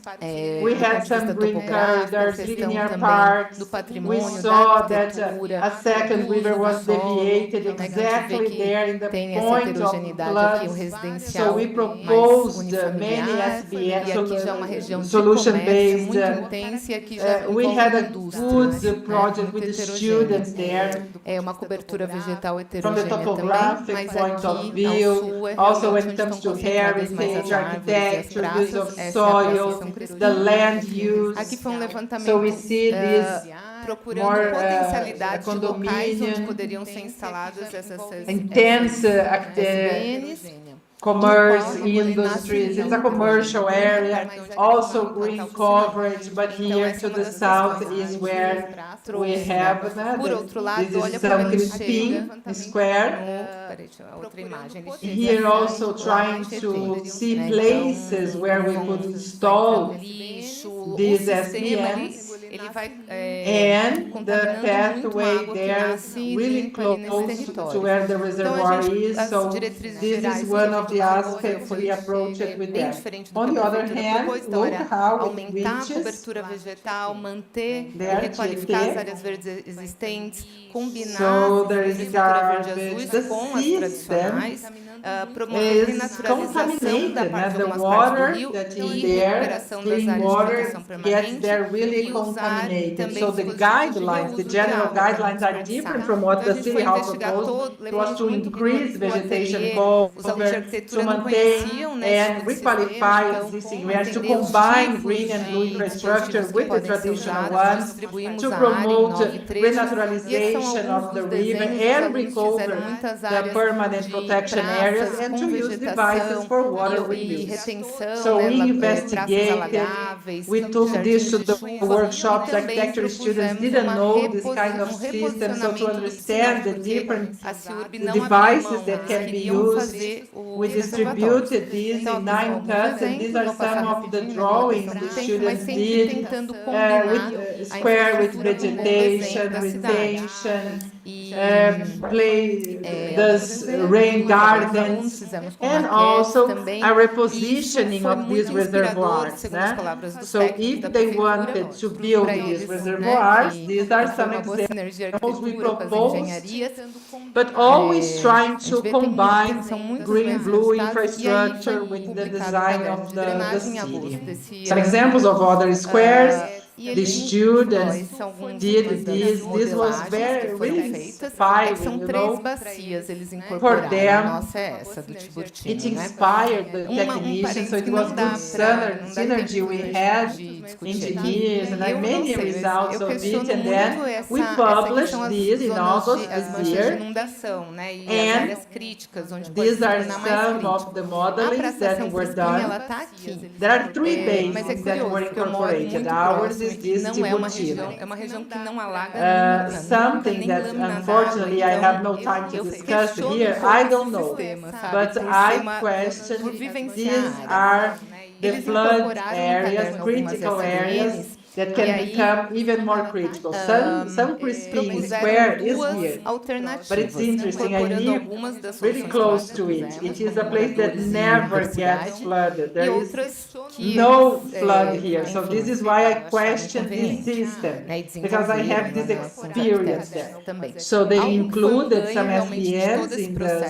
C: We had some green corridors, linear parks. We saw that a second river was deviated exactly there in the point of floods. So we proposed many SBM solution-based. We had a good project with the students there. From the topographic point of view, also when it comes to heritage, architecture, use of soil, the land use. So we see this more condominium, intense commerce industries. It's a commercial area, also green coverage, but here to the south is where we have this is São Crispim Square. Here also trying to see places where we could install these SBMs. And the pathway there really close to where the reservoir is, so this is one of the aspects we approach it with that. On the other hand, look how it reaches there, so there is garbage. The system is contaminated, the water that is there, clean water, gets there really contaminated. So the guidelines, the general guidelines are different from what the City Hall proposed. It was to increase vegetation cover, to maintain and requalify existing areas, to combine green and blue infrastructure with the traditional ones, to promote renaturalization of the river and recover the permanent protection areas, and to use devices for water reuse. So we investigated, we took this to the workshops. Architecture students didn't know this kind of system, so to understand the different devices that can be used, we distributed these in 9 cuts, and these are some of the drawings the students did, with square with vegetation, retention, does rain gardens, and also a repositioning of these reservoirs. So if they wanted to build these reservoirs, these are some examples we proposed, but always trying to combine green-blue infrastructure with the design of the city. Some examples of other squares. The students did this. This was very really inspiring, for them. It inspired the technicians, so it was good synergy. We had engineers and many results of it, and then we published this in August this year. And these are some of the modelings that were done. There are 3 basins that were incorporated. Ours is this distributivo. Something that unfortunately I have no time to discuss here, I don't know, but I question, these are the flood areas, critical areas, that can become even more critical. Some Crispim Square is here, but it's interesting. I live really close to it. It is a place that never gets flooded. There is no flood here. So this is why I question this system, because I have this experience there. So they included some SBMs in the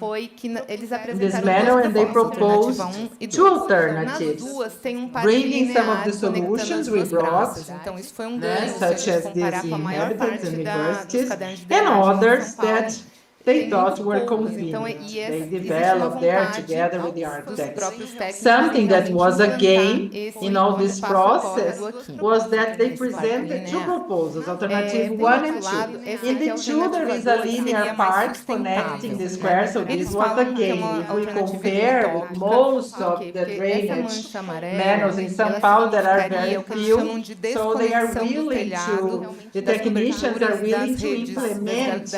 G: foi que eles
C: this
G: apresentaram
C: manner, and they
G: duas propostas,
C: proposed
G: alternativa 1 e 2.
C: two alternatives,
G: Nas duas tem parque
C: bringing some of
G: linear
C: the
G: conectando
C: solutions
G: as
C: we
G: duas
C: brought,
G: praças. Então, isso foi ganho se a
C: such
G: gente
C: as
G: comparar
C: these
G: com a maior
C: inhabitants
G: parte
C: and
G: dos
C: universities,
G: cadernos de
C: and
G: drenagem em
C: others
G: São Paulo.
C: that they
G: Tem
C: thought
G: muito
C: were
G: poucas. Então,
C: convenient.
G: e
C: They
G: existe uma
C: developed there
G: vontade
C: together with the
G: dos
C: architects.
G: próprios técnicos
C: Something that
G: de
C: was a
G: implantar
C: gain
G: esse
C: in all this process
G: córrego aqui.
C: was that they
G: Esse parque
C: presented two
G: linear.
C: proposals, alternative
G: Tem
C: 1 and
G: outro lado,
C: 2.
G: esse
C: In
G: aqui é
C: the
G: a
C: 2, there is a
G: alternativa 2, que seria
C: linear
G: mais
C: part
G: sustentável,
C: connecting the
G: né?
C: square, so
G: Eles
C: this was a
G: falam que é
C: gain.
G: uma
C: If we
G: alternativa
C: compare with
G: utópica.
C: most
G: Por
C: of
G: quê?
C: the
G: Porque essa
C: drainage
G: mancha amarela,
C: manuals in São
G: ela
C: Paulo that are
G: significaria
C: very
G: o que eles chamam
C: few,
G: de
C: so they are
G: desconexão do
C: willing
G: telhado,
C: to, the
G: das
C: technicians are
G: coberturas,
C: willing
G: das
C: to
G: redes,
C: implement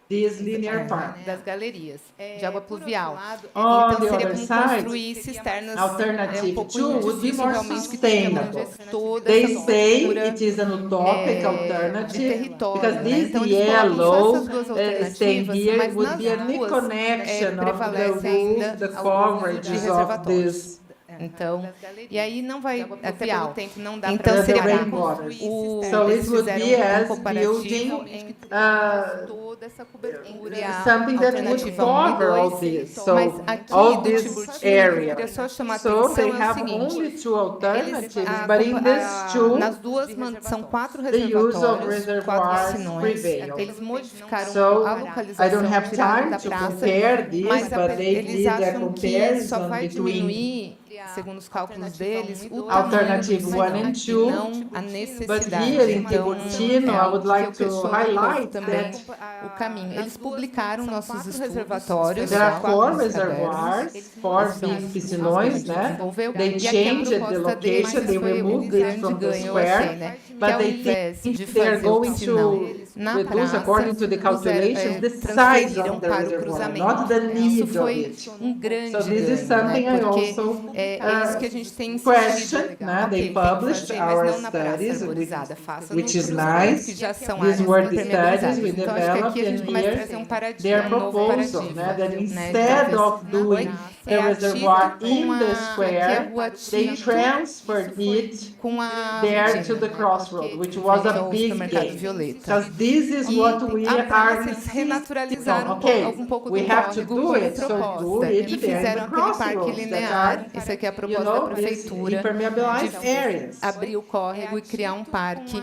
C: this linear part.
G: das galerias de água pluvial.
C: On
G: Então,
C: the
G: seria
C: other
G: como
C: side,
G: construir cisternas
C: alternative
G: um pouco
C: 2 would be
G: difícil
C: more
G: realmente que tenha
C: sustainable.
G: toda
C: They
G: essa
C: say
G: cobertura
C: it is an utopic
G: de
C: alternative
G: território,
C: because
G: né?
C: this
G: Então, eles colocam só
C: yellow
G: essas duas
C: staying
G: alternativas,
C: here
G: mas
C: would
G: nas
C: be a new
G: duas
C: connection of the
G: prevalece
C: roof,
G: ainda
C: the
G: o uso de
C: coverages of
G: reservatórios.
C: this
G: Então, e aí não vai, até pelo tempo, não dá
C: the
G: para separar.
C: rainwaters.
G: O,
C: So
G: eles
C: it would
G: fizeram
C: be
G: um
C: as
G: comparativo
C: building
G: entre
C: uh,
G: toda essa cobertura,
C: something that would
G: alternativa 1 e
C: cover all
G: 2,
C: this.
G: mas
C: So
G: aqui
C: all
G: do
C: this
G: Tiburtino, eu
C: area.
G: queria só chamar a
C: So
G: atenção
C: they
G: é o
C: have
G: seguinte,
C: only two alternatives,
G: eles,
C: but in these two,
G: nas duas são 4
C: the use of
G: reservatórios, 4
C: reservoirs
G: piscinões.
C: prevail.
G: Eles modificaram
C: So
G: a
C: I
G: localização,
C: don't have
G: tiraram
C: time
G: da
C: to
G: praça,
C: compare this,
G: mas
C: but they
G: eles
C: did a
G: acham que só
C: comparison
G: vai
C: between
G: diminuir, segundo os cálculos deles, o tamanho do
C: alternative 1
G: piscinão,
C: and
G: e
C: 2.
G: não a
C: But
G: necessidade.
C: here in
G: Então,
C: Tiburtino, I
G: algo
C: would
G: que
C: like
G: eu
C: to
G: questiono um pouco
C: highlight
G: também
C: that
G: o caminho. Eles publicaram nossos estudos reservatórios,
C: there are 4
G: 4
C: reservoirs, 4 big piscinões, né? They
G: e aqui a
C: changed the
G: proposta deles
C: location, they
G: foi
C: removed
G: grande
C: it from the
G: ganho, eu achei,
C: square,
G: né? Que
C: but
G: ao
C: they
G: invés de
C: think they are
G: fazer o
C: going
G: piscinão
C: to
G: na
C: reduce,
G: praça,
C: according to the calculations, the size
G: transferiram
C: of the
G: para o
C: reservoir, not
G: cruzamento.
C: the
G: Isso
C: need of
G: foi
C: it.
G: um grande
C: So this is
G: ganho,
C: something
G: né?
C: I
G: Porque
C: also
G: é isso que a gente tem
C: question,
G: insistido.
C: né?
G: Ok,
C: They
G: tem que
C: published
G: fazer, mas
C: our
G: não na praça
C: studies,
G: arborizada, faça
C: which
G: no
C: is
G: cruzamento,
C: nice.
G: que já são
C: These
G: áreas
C: were the studies
G: impermeabilizadas.
C: we
G: Então, acho que
C: developed,
G: aqui a gente
C: and
G: começa a
C: here
G: trazer um paradigma,
C: their
G: um novo
C: proposal,
G: paradigma.
C: né? That
G: Né?
C: instead of doing the reservoir in the square, they transferred it
G: com a
C: there to the crossroad, which was a big gain. Because this is what we are
G: eles renaturalizaram
C: okay,
G: um pouco
C: we
G: do
C: have to
G: córrego
C: do
G: como
C: it, so do
G: proposta.
C: it
G: E
C: there in
G: fizeram
C: the
G: aquele parque
C: crossroads that
G: linear,
C: are,
G: essa aqui é a
C: you
G: proposta
C: know,
G: da
C: these
G: prefeitura,
C: impermeabilized areas.
G: abrir o córrego e criar um parque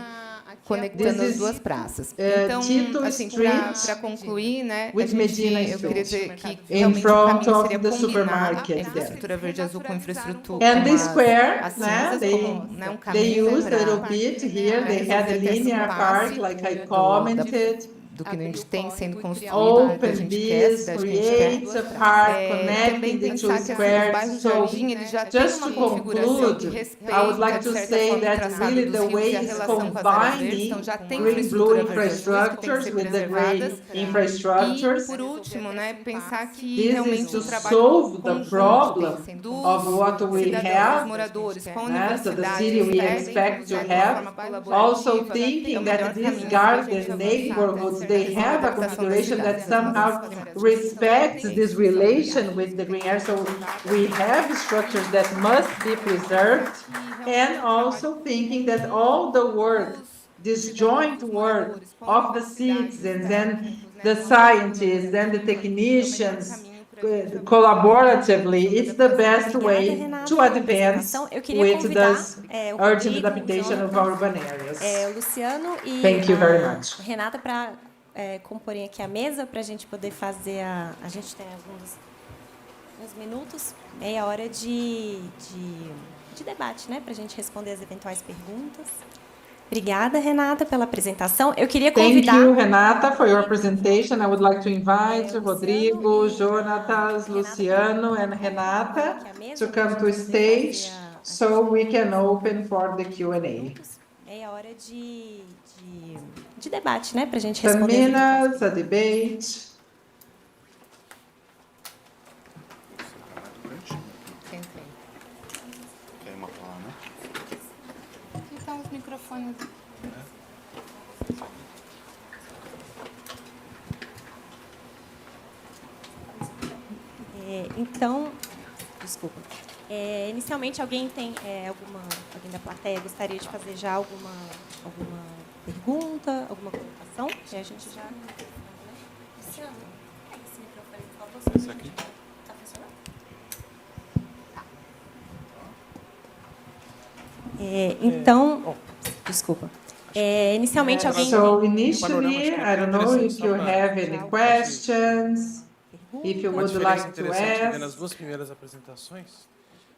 G: conectando as duas praças. Então,
C: Tito
G: assim, para concluir, né,
C: with Medina
G: eu queria
C: Street,
G: dizer que
C: in
G: realmente o
C: front
G: caminho
C: of
G: seria
C: the
G: combinar
C: supermarket
G: a infraestrutura verde azul com infraestrutura
C: And the square,
G: as
C: né,
G: cinzas, como né, um
C: they
G: caminho
C: used a little
G: para
C: bit here, they had a
G: resolver esse
C: linear
G: impasse
C: part, like I commented.
G: do que a gente tem sendo construído, que a
C: Open
G: gente quer,
C: this,
G: cidade que a gente quer.
C: creates a park
G: Também
C: connecting the two
G: pensar que os
C: squares.
G: bairros de
C: So,
G: jardim, eles já têm
C: just
G: uma
C: to
G: configuração de
C: conclude,
G: respeito,
C: I would like
G: de
C: to
G: certa
C: say
G: forma,
C: that
G: traçado
C: really
G: dos
C: the
G: rios
C: way
G: e a
C: is
G: relação com as áreas verdes,
C: combining
G: então já tem
C: green blue
G: infraestrutura verde azul que tem que
C: infrastructures
G: ser
C: with the grey
G: preservadas.
C: infrastructures.
G: E, por último, né, pensar que
C: This is
G: realmente
C: to
G: o trabalho
C: solve the
G: conjunto
C: problem
G: dos
C: of what we
G: cidadãos,
C: have,
G: dos moradores, com a
C: so the
G: universidade,
C: city we
G: técnicos,
C: expect to
G: né, de uma
C: have.
G: forma colaborativa,
C: Also
G: é o
C: thinking
G: melhor
C: that these
G: caminho para a gente
C: garden
G: avançar,
C: neighborhoods, they
G: a
C: have a
G: adaptação das
C: configuration that
G: cidades às
C: somehow
G: mudanças climáticas.
C: respects this relation with the green area. So we have structures that must be preserved, and also thinking that all the work, this joint work of the citizens and the scientists and the technicians collaboratively, it's the best way to advance with this urgent adaptation of our urban areas.
E: O Luciano e
C: Thank you very much.
E: Renata para comporem aqui a mesa para a gente poder fazer a gente tem uns minutos, meia hora de debate, né, para a gente responder as eventuais perguntas. Obrigada, Renata, pela apresentação. Eu queria convidar...
C: Thank you, Renata, for your presentation. I would like to invite Rodrigo, Jonatas, Luciano, and Renata to come to stage so we can open for the Q&A.
E: Meia hora de debate, né, para a gente
C: 10
E: responder.
C: minutes, a debate.
G: Então, os microfones...
E: Então, desculpa. Inicialmente, alguém da plateia gostaria de fazer já alguma pergunta, alguma colocação? E a gente já... Luciano, esse microfone, por favor.
B: Esse aqui.
E: Tá funcionando? Então, desculpa. Inicialmente alguém...
C: So initially, I don't know if you have any questions, if you
A: Uma
C: would
A: diferença
C: like to
A: interessante que vem nas
C: ask.
A: duas primeiras apresentações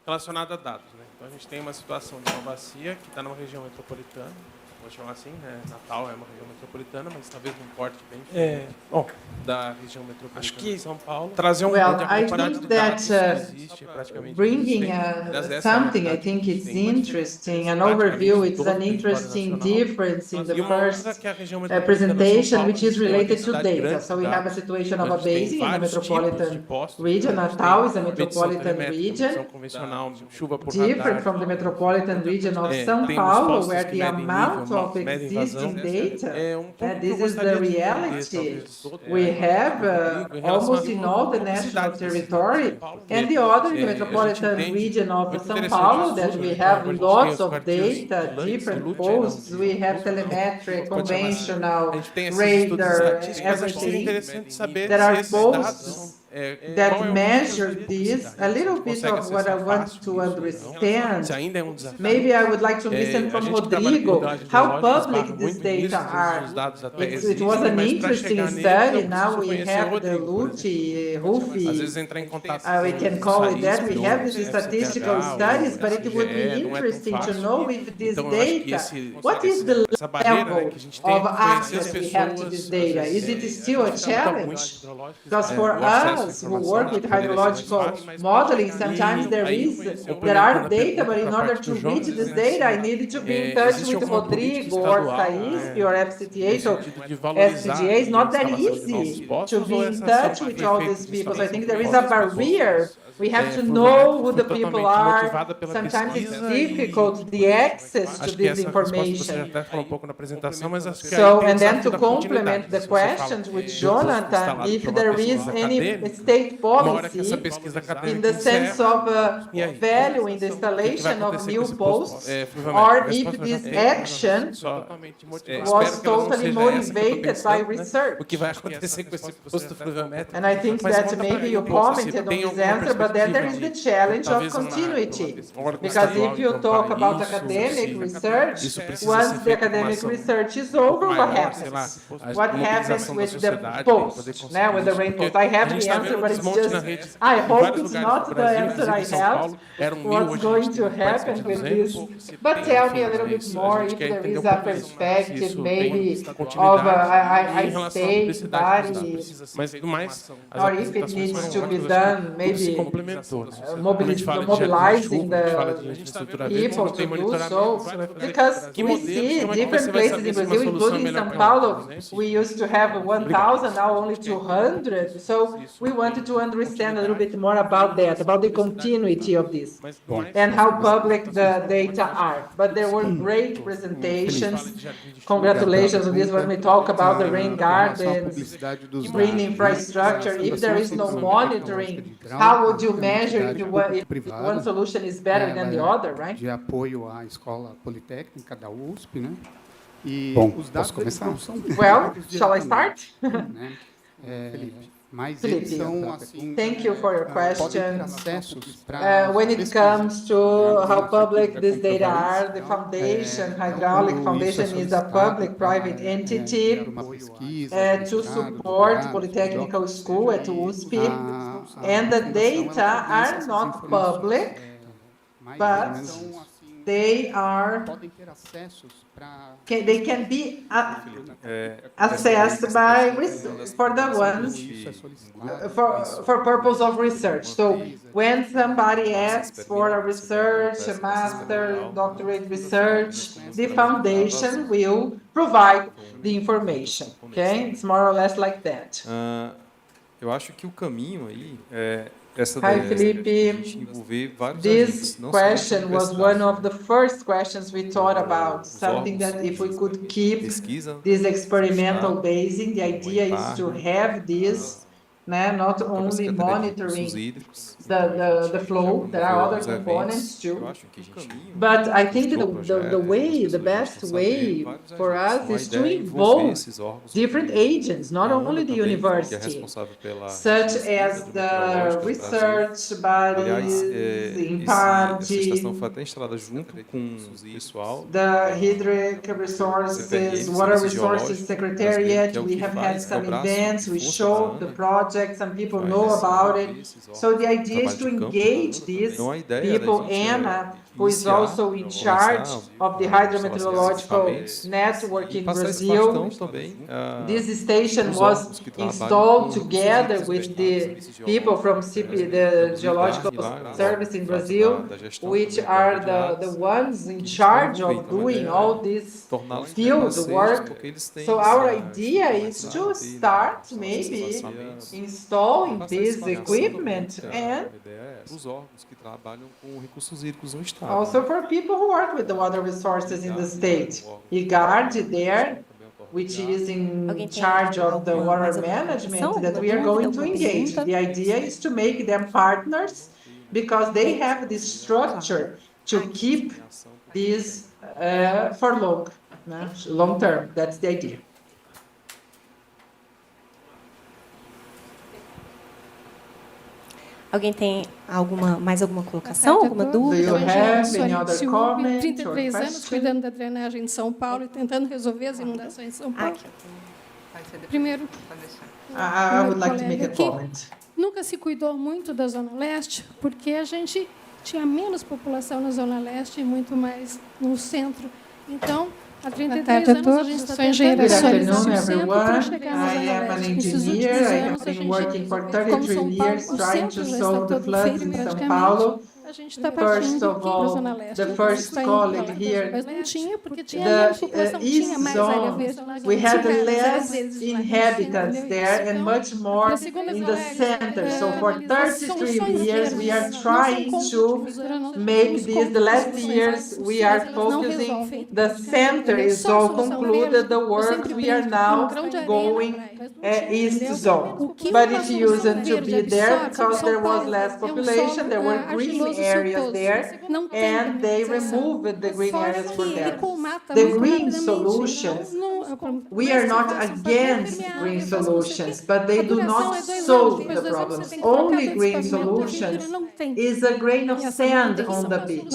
A: relacionada a dados, né? Então a gente tem uma situação de uma bacia que está numa região metropolitana, vou chamar assim, né? Natal é uma região metropolitana, mas talvez num porte bem diferente da região metropolitana acho que de São Paulo. Trazer um
C: Well,
A: de
C: I
A: comparado
C: think
A: de dados
C: that
A: que existe praticamente
C: bringing something, I think it's interesting, an overview, it's an interesting difference in the first presentation, which is related to data. So we have a situation of a basin in the metropolitan region. Natal is a metropolitan region, different from the metropolitan region of São Paulo, where the amount of existing data, this is the reality we have almost in all the national territory, and the other in the metropolitan region of São Paulo, that we have lots of data, different posts, we have telemetric, conventional, radar, everything. There are posts that measure this, a little bit of what I want to understand. Maybe I would like to listen from Rodrigo, how public these data are. It was an interesting study, now we have the Rufi, we can call it that, we have these statistical studies, but it would be interesting to know if this data, what is the level of access we have to this data? Is it still a challenge? Because for us, who work with hydrological modeling, sometimes there are data, but in order to reach this data, I need to be in touch with Rodrigo or Faisp or FCTA. So FCTA is not that easy to be in touch with all these people. So I think there is a barrier. We have to know who the people are. Sometimes it's difficult, the access to this information. So, and then to complement the questions with Jonathan, if there is any state policy in the sense of value in the installation of new posts, or if this action was totally motivated by research. And I think that maybe you commented on this answer, but then there is the challenge of continuity. Because if you talk about academic research, once the academic research is over, what happens? What happens with the post, with the rain post? I have the answer, but it's just, I hope it's not the answer I have. What's going to happen with this? But tell me a little bit more if there is a perspective, maybe, of a state body, or if it needs to be done, maybe mobilizing the people to do so, because we see different places in Brazil, including São Paulo, we used to have 1,000, now only 200, so we wanted to understand a little bit more about that, about the continuity of this, and how public the data are. But there were great presentations, congratulations on this when we talk about the rain gardens, green infrastructure. If there is no monitoring, how would you measure if one solution is better than the other, right?
D: De apoio à escola politécnica da USP, né? E os dados
C: não são well, shall I start?
D: Mas eles são assim,
C: thank you for your questions.
D: When
C: it comes to how public these data are, the foundation, hydraulic foundation, is a public-private entity to support Polytechnical School at USP, and the data are not public, but they can be assessed by for the ones for purpose of research. So when somebody asks for a research, a master, doctorate research, the foundation will provide the information. Okay, it's more or less like that.
B: Eu acho que o caminho aí
C: Hi, Felipe. This question was one of the first questions we thought about, something that if we could keep this experimental basin, the idea is to have this not only monitoring the flow, there are other components too. But I think the best way for us is to involve different agents, not only the university, such as the research bodies, in part, the hydric resources, water resources secretariat. We have had some events, we showed the project, some people know about it. So the idea is to engage these people. Anna, who is also in charge of the hydrometeorological network in Brazil. This station was installed together with the people from the Geological Service in Brazil, which are the ones in charge of doing all this field work. So our idea is to start maybe installing this equipment and also for people who work with the water resources in the state. IGARD there, which is in charge of the water management, that we are going to engage. The idea is to make them partners because they have this structure to keep this for long term. That's the idea.
E: Alguém tem mais alguma colocação, alguma dúvida?
C: Do you have any other comment?
I: 33 anos cuidando da drenagem de São Paulo e tentando resolver as inundações de São Paulo. Primeiro,
C: I would like to make a comment.
I: Nunca se cuidou muito da Zona Leste, porque a gente tinha menos população na Zona Leste e muito mais no centro. Então, há 33 anos a gente está tentando
C: solicitar o centro para chegar na Zona Leste. Nesses últimos anos, a gente, como São Paulo, o centro já está todo feito praticamente. A gente está partindo para a Zona Leste. The first colleague here,
I: mas não tinha, porque tinha menos população, tinha mais área verde.
C: We had less inhabitants there and much more in the center. So for 33 years, we are trying to make this. The last years, we are focusing. The center is all concluded. The work we are now going east zone. But it used to be there because there was less population. There were green areas there, and they removed the green areas for them. The green solutions, we are not against green solutions, but they do not solve the problems. Only green solutions is a grain of sand on the beach.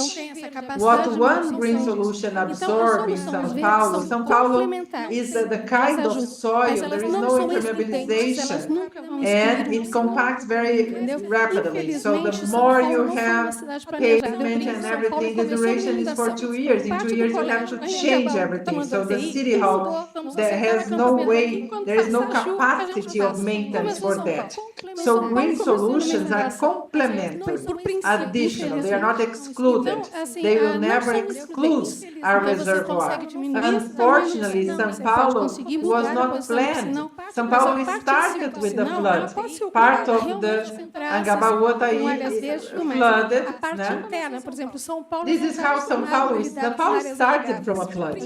C: What one green solution absorbs in São Paulo is the kind of soil, there is no impermeabilization, and it compacts very rapidly. So the more you have pavement and everything, the duration is for 2 years. In 2 years, you have to change everything. So the city hall, there has no way, there is no capacity of maintenance for that. So green solutions are complementary, additional. They are not excluded. They will never exclude our reservoir. Unfortunately, São Paulo was not planned. São Paulo started with the flood. Part of the Angabaú flooded. This is how São Paulo started from a flood.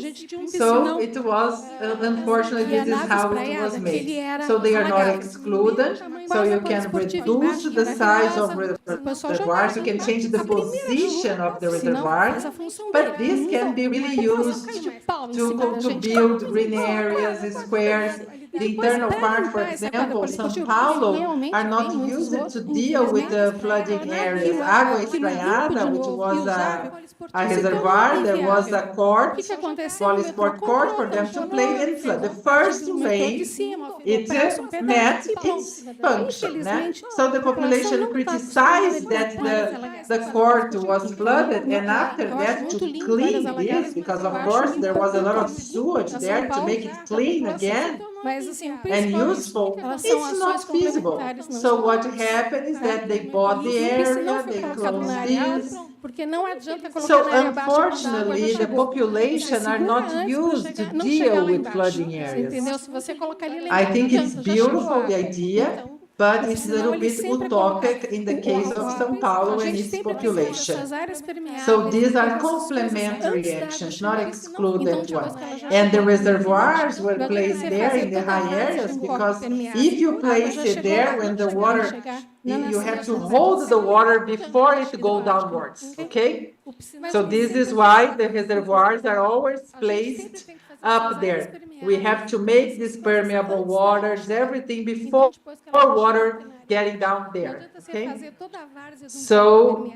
C: So it was, unfortunately, this is how it was made. So they are not excluded. So you can reduce the size of reservoirs, you can change the position of the reservoirs, but this can be really used to build green areas, squares. The internal part, for example, São Paulo are not used to deal with the flooding areas. Água Espraiada, which was a reservoir, there was a court, polysport court for them to play in flood. The first rain, it met its function. So the population criticized that the court was flooded, and after that, to clean this, because of course there was a lot of sewage there, to make it clean again and useful, it's not feasible. So what happened is that they bought the area, they closed this. So unfortunately, the population are not used to deal with flooding areas. I think it's beautiful, the idea, but it's a little bit utopic in the case of São Paulo and its population. So these are complementary actions, not excluded ones. And the reservoirs were placed there in the high areas because if you place it there when the water, you have to hold the water before it goes downwards, okay? So this is why the reservoirs are always placed up there. We have to make these permeable waters, everything before water getting down there, okay? So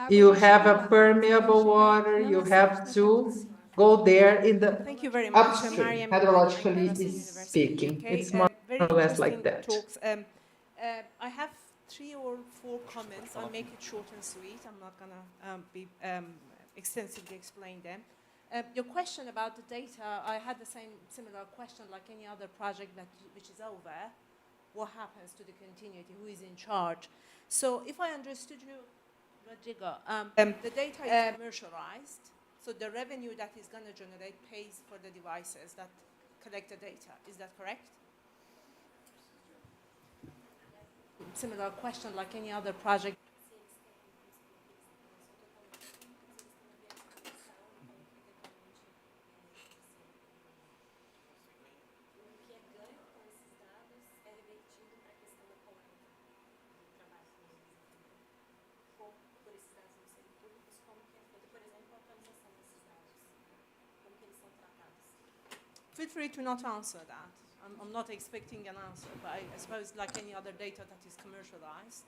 C: you have a permeable water, you have to go there in the upstream, hydrologically speaking. It's more or less like that.
J: I have 3 or 4 comments. I'll make it short and sweet. I'm not going to be extensively explain them. Your question about the data, I had the similar question like any other project which is over. What happens to the continuity? Who is in charge? So if I understood you, Rodrigo, the data is commercialized. So the revenue that is going to generate pays for the devices that collect the data. Is that correct? Similar question like any other project. Feel free to not answer that. I'm not expecting an answer, but I suppose like any other data that is commercialized,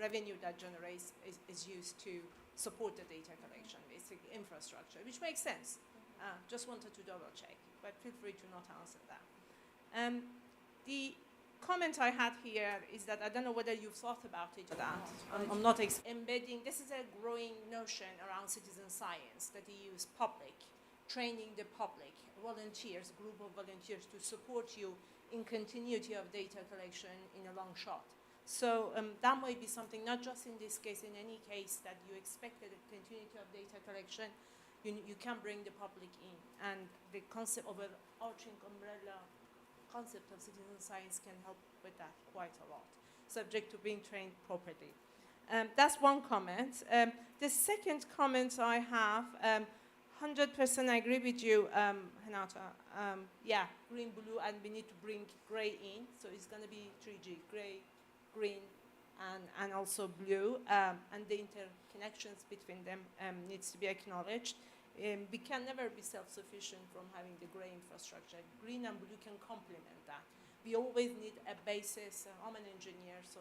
J: revenue that generates is used to support the data collection, basic infrastructure, which makes sense. Just wanted to double check, but feel free to not answer that. The comment I had here is that I don't know whether you've thought about it or that. I'm not embedding, this is a growing notion around citizen science that you use public, training the public, volunteers, group of volunteers to support you in continuity of data collection in a long shot. So that might be something, not just in this case, in any case that you expected a continuity of data collection, you can bring the public in. And the concept of an overarching umbrella concept of citizen science can help with that quite a lot, subject to being trained properly. That's one comment. The second comment I have, 100% I agree with you, Renata. Yeah, green, blue, and we need to bring gray in. So it's going to be 3G, gray, green, and also blue. And the interconnections between them needs to be acknowledged. We can never be self-sufficient from having the gray infrastructure. Green and blue can complement that. We always need a basis. I'm an engineer, so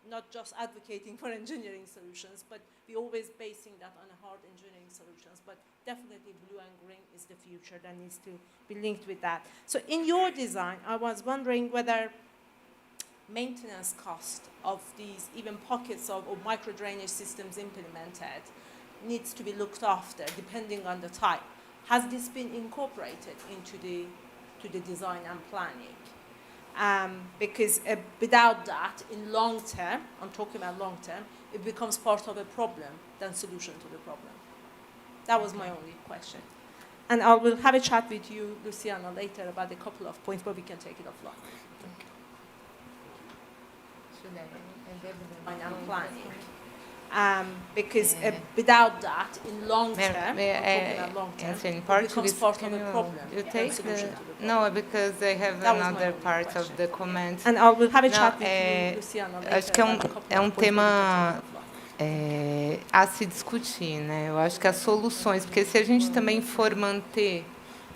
J: not just advocating for engineering solutions, but we're always basing that on hard engineering solutions. But definitely blue and green is the future that needs to be linked with that. So in your design, I was wondering whether maintenance cost of these even pockets of micro drainage systems implemented needs to be looked after depending on the type. Has this been incorporated into the design and planning? Because without that, in long term, I'm talking about long term, it becomes part of a problem than solution to the problem. That was my only question. And I will have a chat with you, Luciana, later about a couple of points, but we can take it offline. And planning. Because without that, in long term, it becomes part of a problem.
H: You take no, because I have another part of the comment.
J: And I will have a chat with you, Luciana, later.
H: Acho que é um tema a se discutir, né? Eu acho que as soluções, porque se a gente também for manter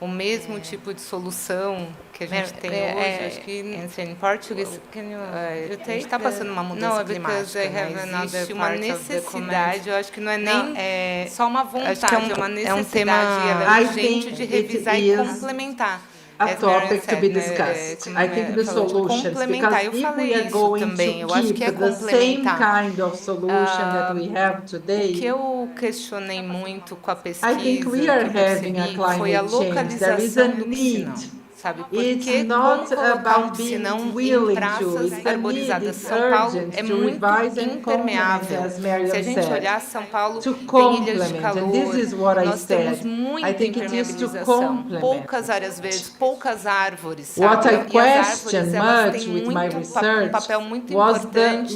H: o mesmo tipo de solução que a gente tem hoje, acho que em Português a gente está passando uma mudança climática, né? Existe uma necessidade, eu acho que não é nem só uma vontade, acho que é uma necessidade urgente de revisar e complementar.
C: A topic to be discussed. I think the solutions, because if we are going to keep the same kind of solution that we have today,
H: o que eu questionei muito com a pesquisa,
C: I think we are having a climate change. There is a need
H: sabe? Porque como colocar um piscinão em praças arborizadas? São Paulo é muito impermeável. Se a gente olhar, São Paulo tem ilhas de calor, nós temos muita impermeabilização, poucas áreas verdes, poucas árvores, sabe? E as árvores, elas têm um papel muito importante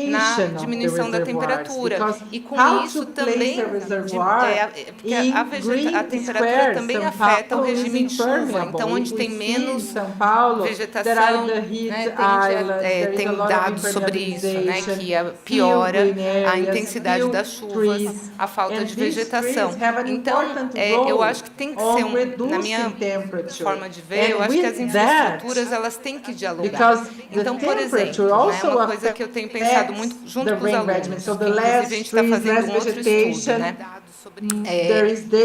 H: na diminuição da temperatura. E com isso também, porque a temperatura também afeta o regime de chuva. Então, onde tem menos vegetação, né, tem dados sobre isso, né, que piora a intensidade das chuvas, a falta de vegetação. Então, eu acho que tem que ser, na minha forma de ver, eu acho que as infraestruturas elas têm que dialogar. Então, por exemplo, né, uma coisa que eu tenho pensado muito junto com os alunos, que inclusive a gente está fazendo um outro estudo, né?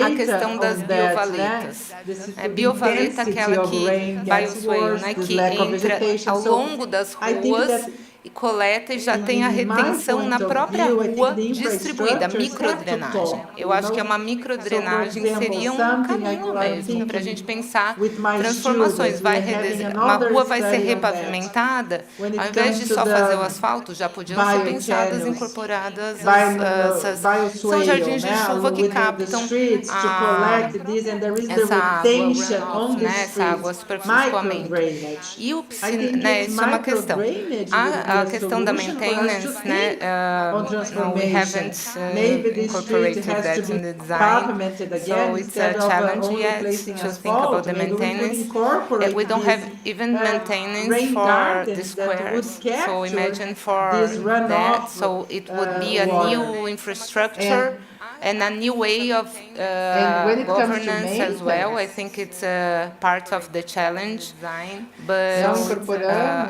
H: A questão das biovaletas. Biovaleta é aquela que bioswale, né, que entra ao longo das ruas e coleta e já tem a retenção na própria rua distribuída, microdrenagem. Eu acho que uma microdrenagem seria um caminho mesmo para a gente pensar transformações. Uma rua vai ser repavimentada, ao invés de só fazer o asfalto, já podiam ser pensadas, incorporadas são jardins de chuva que captam essa água, runoff, né, essa água superficialmente. E o piscina, né, isso é uma questão. A questão da maintenance, né, we haven't incorporated that in the design, so it's a challenge yet to think about the maintenance. We don't have even maintenance for the squares, so imagine for that, so it would be a new infrastructure and a new way of governance as well. I think it's part of the challenge, but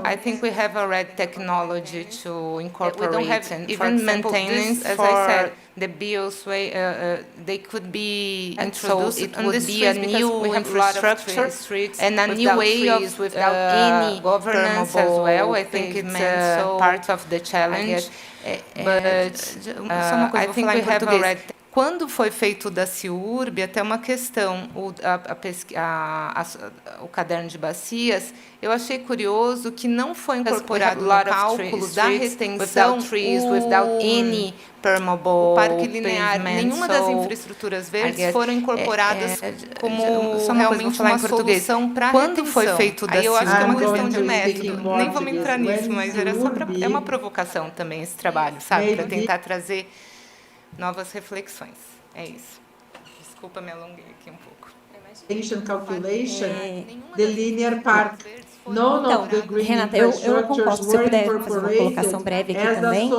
H: I think we have already technology to incorporate. We don't have even maintenance, as I said. The bioswale, they could be introduced on the streets, a new infrastructure and a new way of any governance as well. I think it's part of the challenge. But I think we have already. Quando foi feito da CIURB, até uma questão, o caderno de bacias, eu achei curioso que não foi incorporado no cálculo da retenção o parque linear, nenhuma das infraestruturas verdes foram incorporadas como realmente uma solução para a retenção. Quando foi feito da CIURB, eu acho que é uma questão de método, nem vamos entrar nisso, mas era só é uma provocação também esse trabalho, sabe, para tentar trazer novas reflexões. É isso. Desculpa, me alonguei aqui um pouco.
C: Calculation, the linear park.
K: Então, Renata, eu concordo. Se eu puder fazer uma colocação breve aqui também,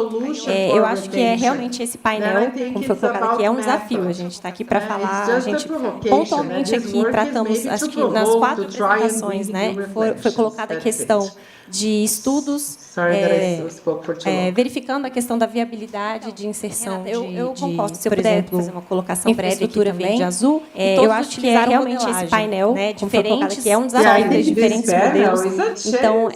K: eu acho que realmente esse painel, como foi colocado aqui, é um desafio. A gente está aqui para falar, a gente pontualmente aqui tratamos, acho que nas 4 apresentações, né, foi colocada a questão de estudos, verificando a questão da viabilidade de inserção eu concordo, se eu puder fazer uma colocação breve aqui também, de azul, eu acho que realmente esse painel, né, diferentes, que é um desafio de diferentes modelos. Então,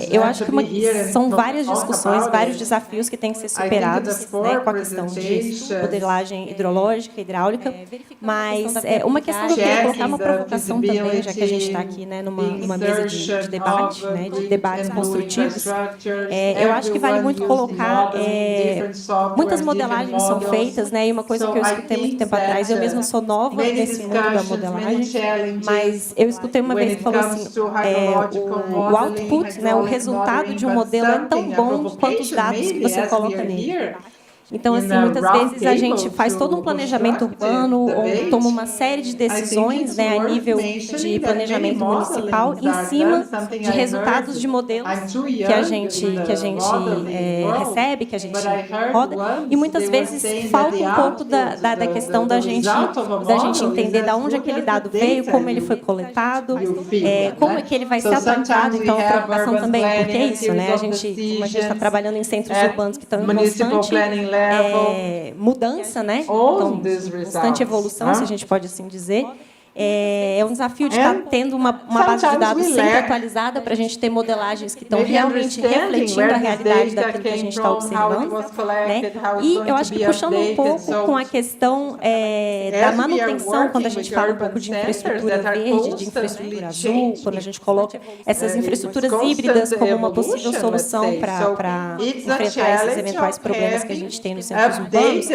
K: eu acho que são várias discussões, vários desafios que têm que ser superados, né, com a questão de modelagem hidrológica, hidráulica, mas uma questão que eu queria colocar uma provocação também, já que a gente está aqui, né, numa mesa de debate, né, de debates construtivos, eu acho que vale muito colocar, muitas modelagens são feitas, né, e uma coisa que eu escutei muito tempo atrás, eu mesma sou nova nesse mundo da modelagem, mas eu escutei uma vez que falou assim, o output, né, o resultado de um modelo é tão bom quanto os dados que você coloca nele. Então, assim, muitas vezes a gente faz todo um planejamento urbano ou toma uma série de decisões, né, a nível de planejamento municipal em cima de resultados de modelos que a gente recebe, que a gente roda, e muitas vezes falta um pouco da questão da gente entender de onde aquele dado veio, como ele foi coletado, como é que ele vai ser atualizado. Então, a preocupação também, porque é isso, né? Como a gente está trabalhando em centros urbanos que estão em constante mudança, né? Então, constante evolução, se a gente pode assim dizer. É um desafio de estar tendo uma base de dados sempre atualizada para a gente ter modelagens que estão realmente refletindo a realidade daquilo que a gente está observando, né? E eu acho que puxando um pouco com a questão da manutenção, quando a gente fala um pouco de infraestrutura verde, de infraestrutura azul, quando a gente coloca essas infraestruturas híbridas como uma possível solução para enfrentar esses eventuais problemas que a gente tem nos centros urbanos.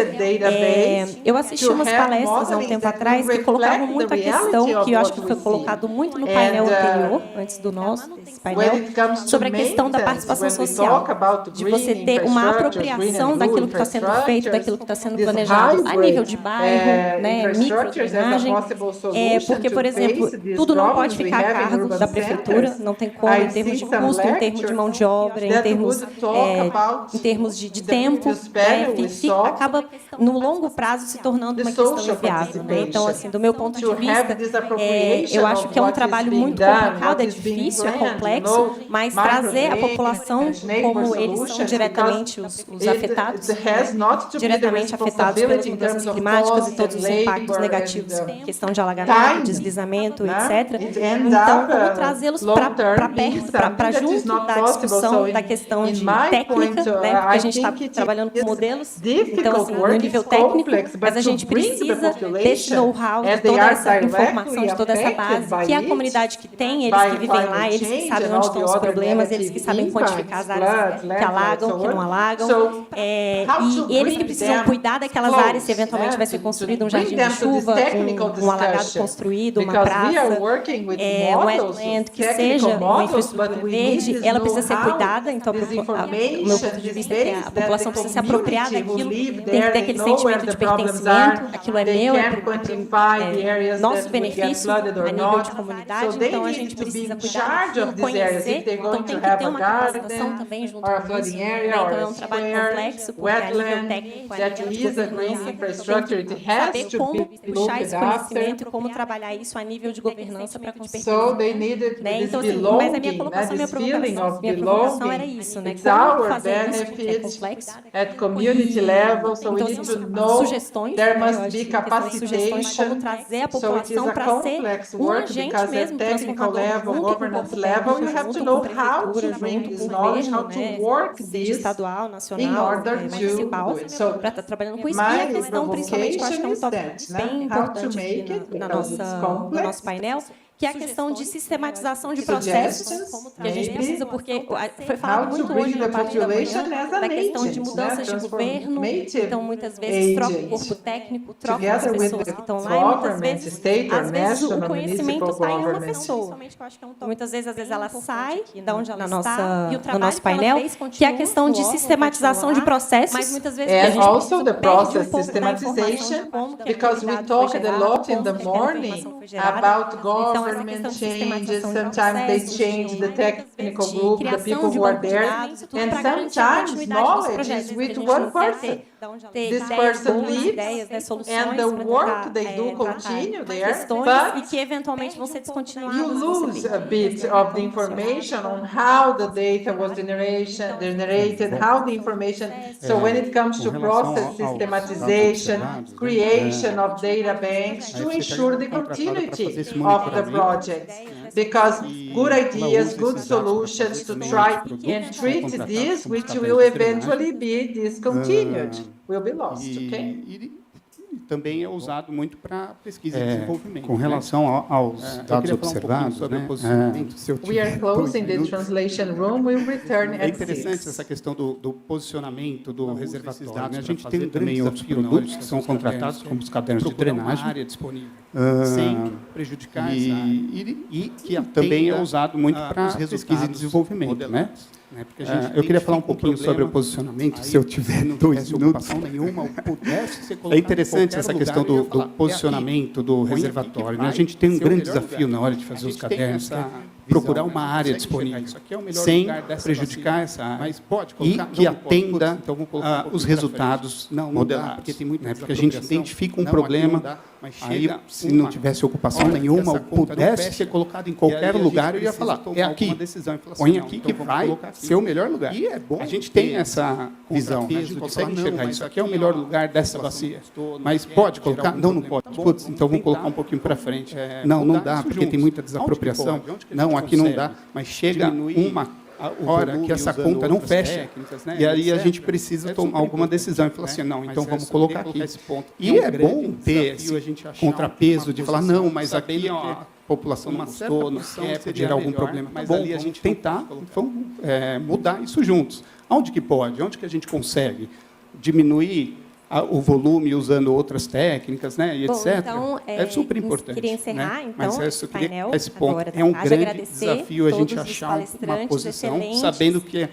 K: Eu assisti umas palestras há um tempo atrás que colocavam muito a questão, que eu acho que foi colocado muito no painel anterior, antes do nosso, desse painel, sobre a questão da participação social, de você ter uma apropriação daquilo que está sendo feito, daquilo que está sendo planejado a nível de bairro, né, microdrenagem, porque, por exemplo, tudo não pode ficar a cargo da prefeitura, não tem como, em termos de custo, em termos de mão de obra, em termos de tempo, né, acaba, no longo prazo, se tornando uma questão inviável, né? Então, assim, do meu ponto de vista, eu acho que é um trabalho muito complicado, é difícil, é complexo, mas trazer a população, como eles são diretamente os afetados, diretamente afetados pelas mudanças climáticas e todos os impactos negativos, questão de alagamento, deslizamento, etc. Então, como trazê-los para perto, para junto da discussão da questão de técnica, né? Porque a gente está trabalhando com modelos, então, assim, no nível técnico, mas a gente precisa desse know-how, de toda essa informação, de toda essa base, que a comunidade que tem, eles que vivem lá, eles que sabem onde estão os problemas, eles que sabem quantificar as áreas que alagam, que não alagam, e eles que precisam cuidar daquelas áreas, se eventualmente vai ser construído um jardim de chuva, um alagado construído, uma praça, um wetland, que seja uma infraestrutura verde, ela precisa ser cuidada. Então, o meu ponto de vista é que a população precisa se apropriar daquilo, tem que ter aquele sentimento de pertencimento, aquilo é meu, é nosso benefício a nível de comunidade, então a gente precisa cuidar daquilo, conhecer, então tem que ter uma capacitação também junto com isso, né? Então é um trabalho complexo, porque a nível técnico, a nível de governança, tem que saber como puxar esse conhecimento e como trabalhar isso a nível de governança para conseguir né? Então, assim, mas a minha colocação, minha provocação era isso, né? Como fazer isso, porque é complexo. Então, assim, sugestões, sugestões como trazer a população para ser um agente mesmo transformador, junto com o governo, junto com a prefeitura, junto com o governo, né, seja estadual, nacional, municipal, para estar trabalhando com isso. E a questão, principalmente, que eu acho que é um tópico bem importante aqui no nosso painel, que é a questão de sistematização de processos, que a gente precisa, porque foi falado muito hoje na parte da manhã, da questão de mudanças de governo, então muitas vezes troca o corpo técnico, troca as pessoas que estão lá, e muitas vezes, às vezes o conhecimento está em uma pessoa. Muitas vezes, ela sai da onde ela está, no nosso painel, que é a questão de sistematização de processos, mas muitas vezes a gente
C: also the process systematization, because we talked a lot in the morning about government changes, sometimes they change the technical group, the people who are there, and sometimes knowledge is with one person. This person leaves, and the work they do continue there, but
K: que eventualmente vão ser descontinuadas.
C: You lose a bit of the information on how the data was generated, how the information. So when it comes to process systematization, creation of data banks to ensure the continuity of the projects, because good ideas, good solutions to try and treat this, which will eventually be discontinued, will be lost, okay?
D: Também é usado muito para pesquisa e desenvolvimento. Com relação aos dados observados, sobre posicionamento,
C: we are closing the translation room, we'll return at 6.
D: É interessante essa questão do posicionamento do reservatório. A gente tem também outros produtos que são contratados, como os cadernos de drenagem, área disponível, sem prejudicar essa área. E que também é usado muito para pesquisa e desenvolvimento, né? Eu queria falar um pouquinho sobre o posicionamento, se eu tiver 2 minutos. É interessante essa questão do posicionamento do reservatório. A gente tem um grande desafio na hora de fazer os cadernos, que é procurar uma área disponível, sem prejudicar essa área, e que atenda os resultados modelados. Porque a gente identifica um problema, aí, se não tivesse ocupação nenhuma, ou pudesse ser colocado em qualquer lugar, eu ia falar, é aqui, põe aqui que vai ser o melhor lugar. E é bom a gente tem essa visão, a gente consegue enxergar isso aqui é o melhor lugar dessa bacia. Mas pode colocar? Não, não pode. Putz, então vamos colocar um pouquinho para frente. Não, não dá, porque tem muita desapropriação. Não, aqui não dá, mas chega uma hora que essa conta não fecha, e aí a gente precisa tomar alguma decisão e falar assim, não, então vamos colocar aqui. E é bom ter esse contrapeso de falar, não, mas aqui a população não gostou, não quer gerar algum problema. Tá bom, vamos tentar mudar isso juntos. Onde que pode? Onde que a gente consegue diminuir o volume usando outras técnicas, né, e
K: bom,
D: etc.
K: Então,
D: é super importante.
K: Queria encerrar,
D: né?
K: então,
D: Mas
K: esse painel
D: esse ponto
K: agora
D: é um
K: tarde,
D: grande desafio a gente achar uma posição, sabendo que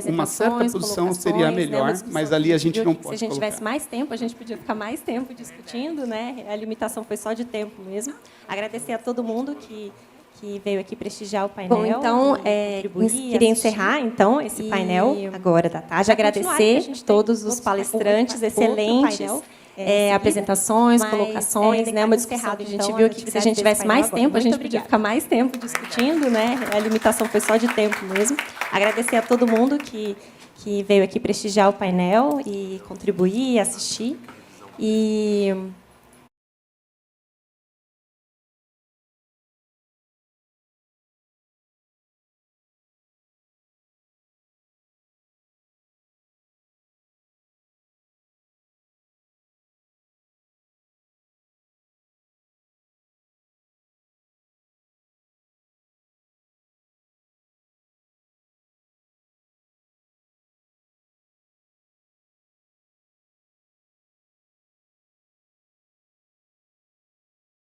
D: uma certa posição seria a melhor, né, mas ali a gente não pode colocar.
K: Se a gente tivesse mais tempo, a gente podia ficar mais tempo discutindo, né? A limitação foi só de tempo mesmo. Agradecer a todo mundo que veio aqui prestigiar o painel. Bom, então, queria encerrar, então, esse painel agora da tarde. Agradecer a todos os palestrantes excelentes, apresentações, colocações, né, uma discussão que a gente viu que se a gente tivesse mais tempo, a gente podia ficar mais tempo discutindo, né? A limitação foi só de tempo mesmo. Agradecer a todo mundo que veio aqui prestigiar o painel e contribuir, assistir. E